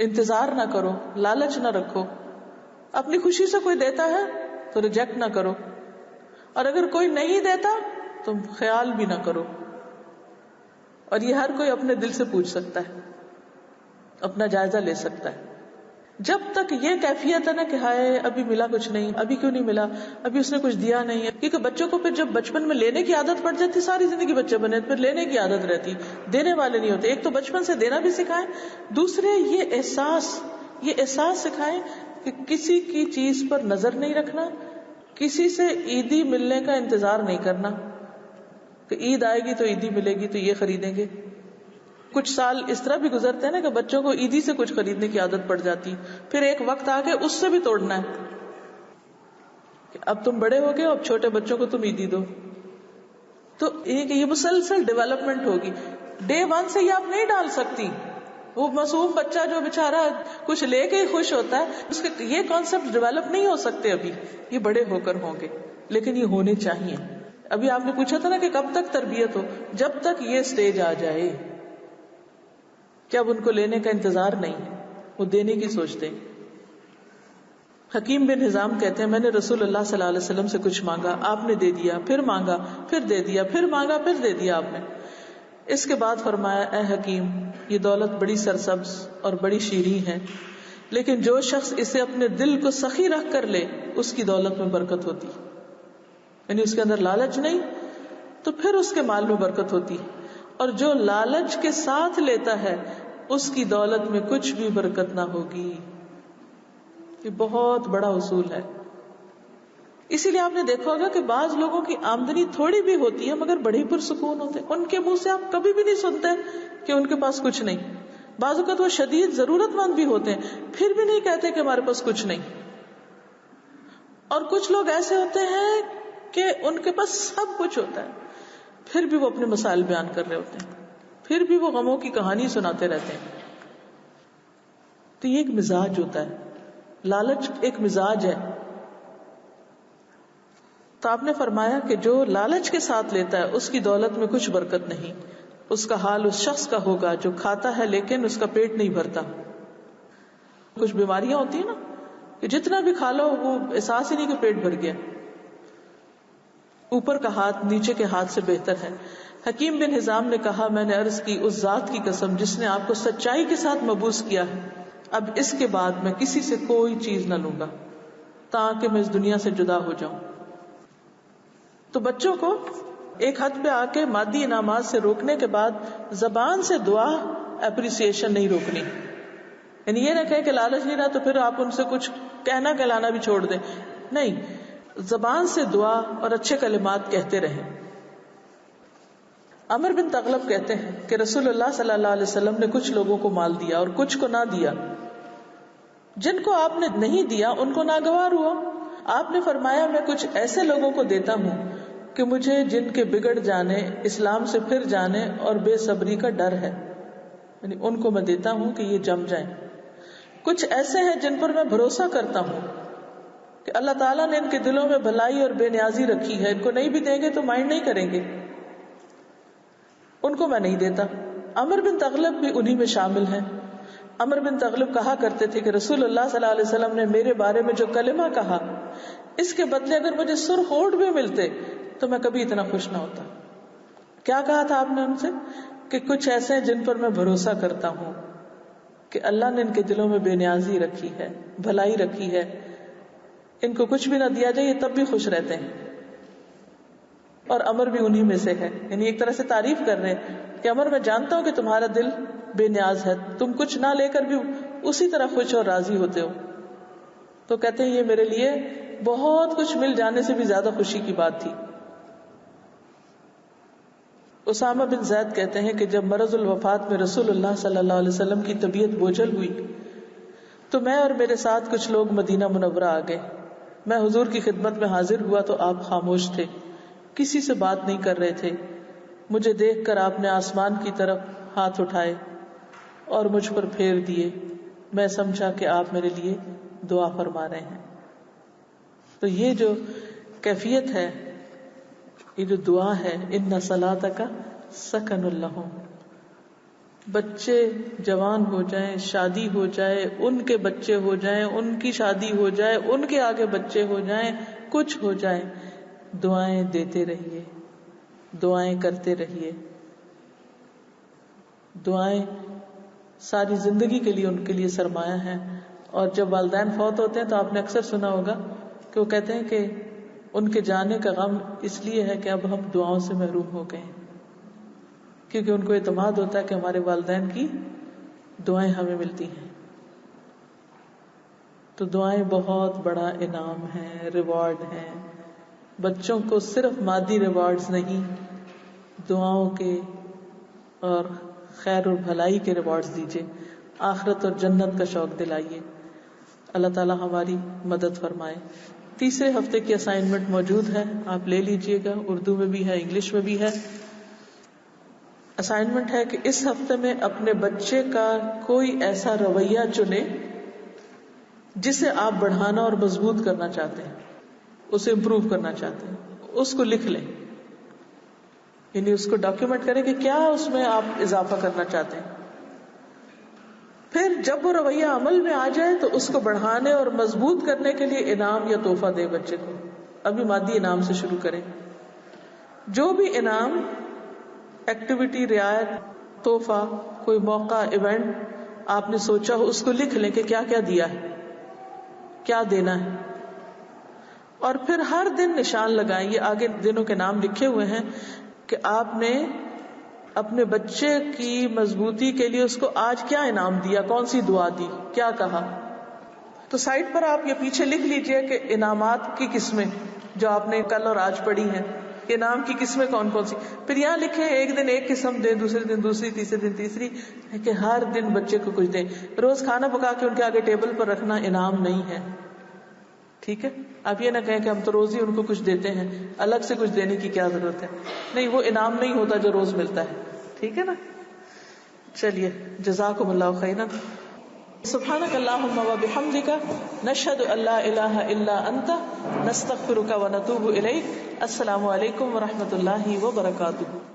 انتظار نہ کرو، لالچ نہ رکھو. اپنی خوشی سے کوئی دیتا ہے تو ریجیکٹ نہ کرو، اور اگر کوئی نہیں دیتا تو خیال بھی نہ کرو. اور یہ ہر کوئی اپنے دل سے پوچھ سکتا ہے، اپنا جائزہ لے سکتا ہے. جب تک یہ کیفیت ہے نا کہ ہائے ابھی ملا کچھ نہیں، ابھی کیوں نہیں ملا، ابھی اس نے کچھ دیا نہیں ہے. کیونکہ بچوں کو پھر جب بچپن میں لینے کی عادت پڑ جاتی، ساری زندگی بچے بنے پھر لینے کی عادت رہتی، دینے والے نہیں ہوتے. ایک تو بچپن سے دینا بھی سکھائیں، دوسرے یہ احساس سکھائیں کہ کسی کی چیز پر نظر نہیں رکھنا، کسی سے عیدی ملنے کا انتظار نہیں کرنا کہ عید آئے گی تو عیدی ملے گی تو یہ خریدیں گے. کچھ سال اس طرح بھی گزرتے ہیں نا کہ بچوں کو عیدی سے کچھ خریدنے کی عادت پڑ جاتی، پھر ایک وقت آ کے اس سے بھی توڑنا ہے کہ اب تم بڑے ہو گئے، اب چھوٹے بچوں کو تم عیدی دو. تو یہ مسلسل ڈیولپمنٹ ہوگی. ڈے 1 سے یہ آپ نہیں ڈال سکتی. وہ معصوم بچہ جو بیچارہ کچھ لے کے ہی خوش ہوتا ہے، اس کے یہ کانسیپٹ ڈیولپ نہیں ہو سکتے ابھی، یہ بڑے ہو کر ہوں گے، لیکن یہ ہونے چاہیے. ابھی آپ نے پوچھا تھا نا کہ کب تک تربیت ہو، جب تک یہ سٹیج آ جائے کہ اب ان کو لینے کا انتظار نہیں، وہ دینے کی سوچتے. حکیم بن حزام کہتے ہیں میں نے رسول اللہ صلی اللہ علیہ وسلم سے کچھ مانگا، آپ نے دے دیا، پھر مانگا، پھر دے دیا، پھر مانگا، پھر دے دیا آپ نے. اس کے بعد فرمایا اے حکیم، یہ دولت بڑی سرسبز اور بڑی شیریں ہے، لیکن جو شخص اسے اپنے دل کو سخی رکھ کر لے اس کی دولت میں برکت ہوتی، یعنی اس کے اندر لالچ نہیں تو پھر اس کے مال میں برکت ہوتی. اور جو لالچ کے ساتھ لیتا ہے اس کی دولت میں کچھ بھی برکت نہ ہوگی. یہ بہت بڑا اصول ہے. اسی لیے آپ نے دیکھا ہوگا کہ بعض لوگوں کی آمدنی تھوڑی بھی ہوتی ہے مگر بڑے پرسکون ہوتے ہیں. ان کے منہ سے آپ کبھی بھی نہیں سنتے کہ ان کے پاس کچھ نہیں. بعض اوقات وہ شدید ضرورت مند بھی ہوتے ہیں پھر بھی نہیں کہتے کہ ہمارے پاس کچھ نہیں. اور کچھ لوگ ایسے ہوتے ہیں کہ ان کے پاس سب کچھ ہوتا ہے پھر بھی وہ اپنے مسائل بیان کر رہے ہوتے ہیں، پھر بھی وہ غموں کی کہانی سناتے رہتے ہیں. تو یہ ایک مزاج ہوتا ہے، لالچ ایک مزاج ہے. تو آپ نے فرمایا کہ جو لالچ کے ساتھ لیتا ہے اس کی دولت میں کچھ برکت نہیں. اس کا حال اس شخص کا ہوگا جو کھاتا ہے لیکن اس کا پیٹ نہیں بھرتا. کچھ بیماریاں ہوتی ہیں نا کہ جتنا بھی کھا لو وہ احساس ہی نہیں کہ پیٹ بھر گیا. اوپر کا ہاتھ نیچے کے ہاتھ سے بہتر ہے. حکیم بن حزام نے کہا میں نے عرض کی اس ذات کی قسم جس نے آپ کو سچائی کے ساتھ مبعوث کیا ہے، اب اس کے بعد میں کسی سے کوئی چیز نہ لوں گا تاکہ میں اس دنیا سے جدا ہو جاؤں. تو بچوں کو ایک حد پہ آ کے مادی انعامات سے روکنے کے بعد زبان سے دعا اپریسیشن نہیں روکنی. یعنی یہ نہ کہے کہ لالچ نہیں رہا تو پھر آپ ان سے کچھ کہنا کہلانا بھی چھوڑ دیں. نہیں، زبان سے دعا اور اچھے کلمات کہتے رہیں. عمر بن تغلب کہتے ہیں کہ رسول اللہ صلی اللہ علیہ وسلم نے کچھ لوگوں کو مال دیا اور کچھ کو نہ دیا. جن کو آپ نے نہیں دیا ان کو ناگوار ہوا. آپ نے فرمایا میں کچھ ایسے لوگوں کو دیتا ہوں کہ مجھے جن کے بگڑ جانے، اسلام سے پھر جانے اور بے صبری کا ڈر ہے، یعنی ان کو میں دیتا ہوں کہ یہ جم جائیں. کچھ ایسے ہیں جن پر میں بھروسہ کرتا ہوں کہ اللہ تعالیٰ نے ان کے دلوں میں بھلائی اور بے نیازی رکھی ہے، ان کو نہیں بھی دیں گے تو مائنڈ نہیں کریں گے، ان کو میں نہیں دیتا. عمر بن تغلب بھی انہی میں شامل ہیں. عمر بن تغلب کہا کرتے تھے کہ رسول اللہ صلی اللہ علیہ وسلم نے میرے بارے میں جو کلمہ کہا اس کے بدلے اگر مجھے سرخ ہونٹ بھی ملتے تو میں کبھی اتنا خوش نہ ہوتا. کیا کہا تھا آپ نے ان سے؟ کہ کچھ ایسے ہیں جن پر میں بھروسہ کرتا ہوں کہ اللہ نے ان کے دلوں میں بے نیازی رکھی ہے، بھلائی رکھی ہے، ان کو کچھ بھی نہ دیا جائے یہ تب بھی خوش رہتے ہیں. اور عمر بھی انہی میں سے ہے. یعنی ایک طرح سے تعریف کر رہے ہیں کہ عمر میں جانتا ہوں کہ تمہارا دل بے نیاز ہے، تم کچھ نہ لے کر بھی اسی طرح خوش اور راضی ہوتے ہو. تو کہتے ہیں یہ میرے لیے بہت کچھ مل جانے سے بھی زیادہ خوشی کی بات تھی. اسامہ بن زید کہتے ہیں کہ جب مرض الوفات میں رسول اللہ صلی اللہ علیہ وسلم کی طبیعت بوجھل ہوئی تو میں اور میرے ساتھ کچھ لوگ مدینہ منورہ آ گئے. میں حضور کی خدمت میں حاضر ہوا تو آپ خاموش تھے، کسی سے بات نہیں کر رہے تھے. مجھے دیکھ کر آپ نے آسمان کی طرف ہاتھ اٹھائے اور مجھ پر پھیر دیے. میں سمجھا کہ آپ میرے لیے دعا فرما رہے ہیں. تو یہ جو کیفیت ہے، یہ جو دعا ہے، ان صلاتک سکن لہم. بچے جوان ہو جائیں، شادی ہو جائے، ان کے بچے ہو جائیں، ان کی شادی ہو جائے، ان کے آگے بچے ہو جائیں، کچھ ہو جائیں، دعائیں دیتے رہیے، دعائیں کرتے رہیے. دعائیں ساری زندگی کے لیے ان کے لیے سرمایہ ہے. اور جب والدین فوت ہوتے ہیں تو آپ نے اکثر سنا ہوگا کہ وہ کہتے ہیں کہ ان کے جانے کا غم اس لیے ہے کہ اب ہم دعاؤں سے محروم ہو گئے، کیونکہ ان کو اعتماد ہوتا ہے کہ ہمارے والدین کی دعائیں ہمیں ملتی ہیں. تو دعائیں بہت بڑا انعام ہیں، ریوارڈ ہیں. بچوں کو صرف مادی ریوارڈز نہیں، دعاؤں کے اور خیر اور بھلائی کے ریوارڈز دیجیے، آخرت اور جنت کا شوق دلائیے. اللہ تعالی ہماری مدد فرمائے. تیسرے ہفتے کی اسائنمنٹ موجود ہے، آپ لے لیجئے گا. اردو میں بھی ہے، انگلش میں بھی ہے. اسائنمنٹ ہے کہ اس ہفتے میں اپنے بچے کا کوئی ایسا رویہ چنے جسے آپ بڑھانا اور مضبوط کرنا چاہتے ہیں، اسے امپروو کرنا چاہتے ہیں. اس کو لکھ لیں، یعنی اس کو ڈاکیومنٹ کریں کہ کیا اس میں آپ اضافہ کرنا چاہتے ہیں. پھر جب وہ رویہ عمل میں آ جائے تو اس کو بڑھانے اور مضبوط کرنے کے لیے انعام یا تحفہ دے بچے کو. ابھی مادی انعام سے شروع کریں. جو بھی انعام، ایکٹیویٹی، رعایت، تحفہ، کوئی موقع، ایونٹ آپ نے سوچا ہو، اس کو لکھ لیں کہ کیا کیا دیا ہے، کیا دینا ہے. اور پھر ہر دن نشان لگائیں. یہ آگے دنوں کے نام لکھے ہوئے ہیں کہ آپ نے اپنے بچے کی مضبوطی کے لیے اس کو آج کیا انعام دیا، کون سی دعا دی، کیا کہا. تو سائٹ پر آپ یہ پیچھے لکھ لیجئے کہ انعامات کی قسمیں جو آپ نے کل اور آج پڑھی ہیں، انعام کی قسمیں کون کون سی. پھر یہاں لکھیں ایک دن ایک قسم دیں، دوسرے دن دوسری، تیسرے دن تیسری، کہ ہر دن بچے کو کچھ دیں. روز کھانا پکا کے ان کے آگے ٹیبل پر رکھنا انعام نہیں ہے. ٹھیک ہے، آپ یہ نہ کہیں کہ ہم تو روز ہی ان کو کچھ دیتے ہیں، الگ سے کچھ دینے کی کیا ضرورت ہے. نہیں، وہ انعام نہیں ہوتا جو روز ملتا ہے. ٹھیک ہے نا. چلیے، جزاکم اللہ خیرا. سبحانک اللہم و بحمدک، نشہد ان لا الہ الا انت، نستغفرک و نتوب الیک. السلام علیکم و رحمۃ اللہ وبرکاتہ.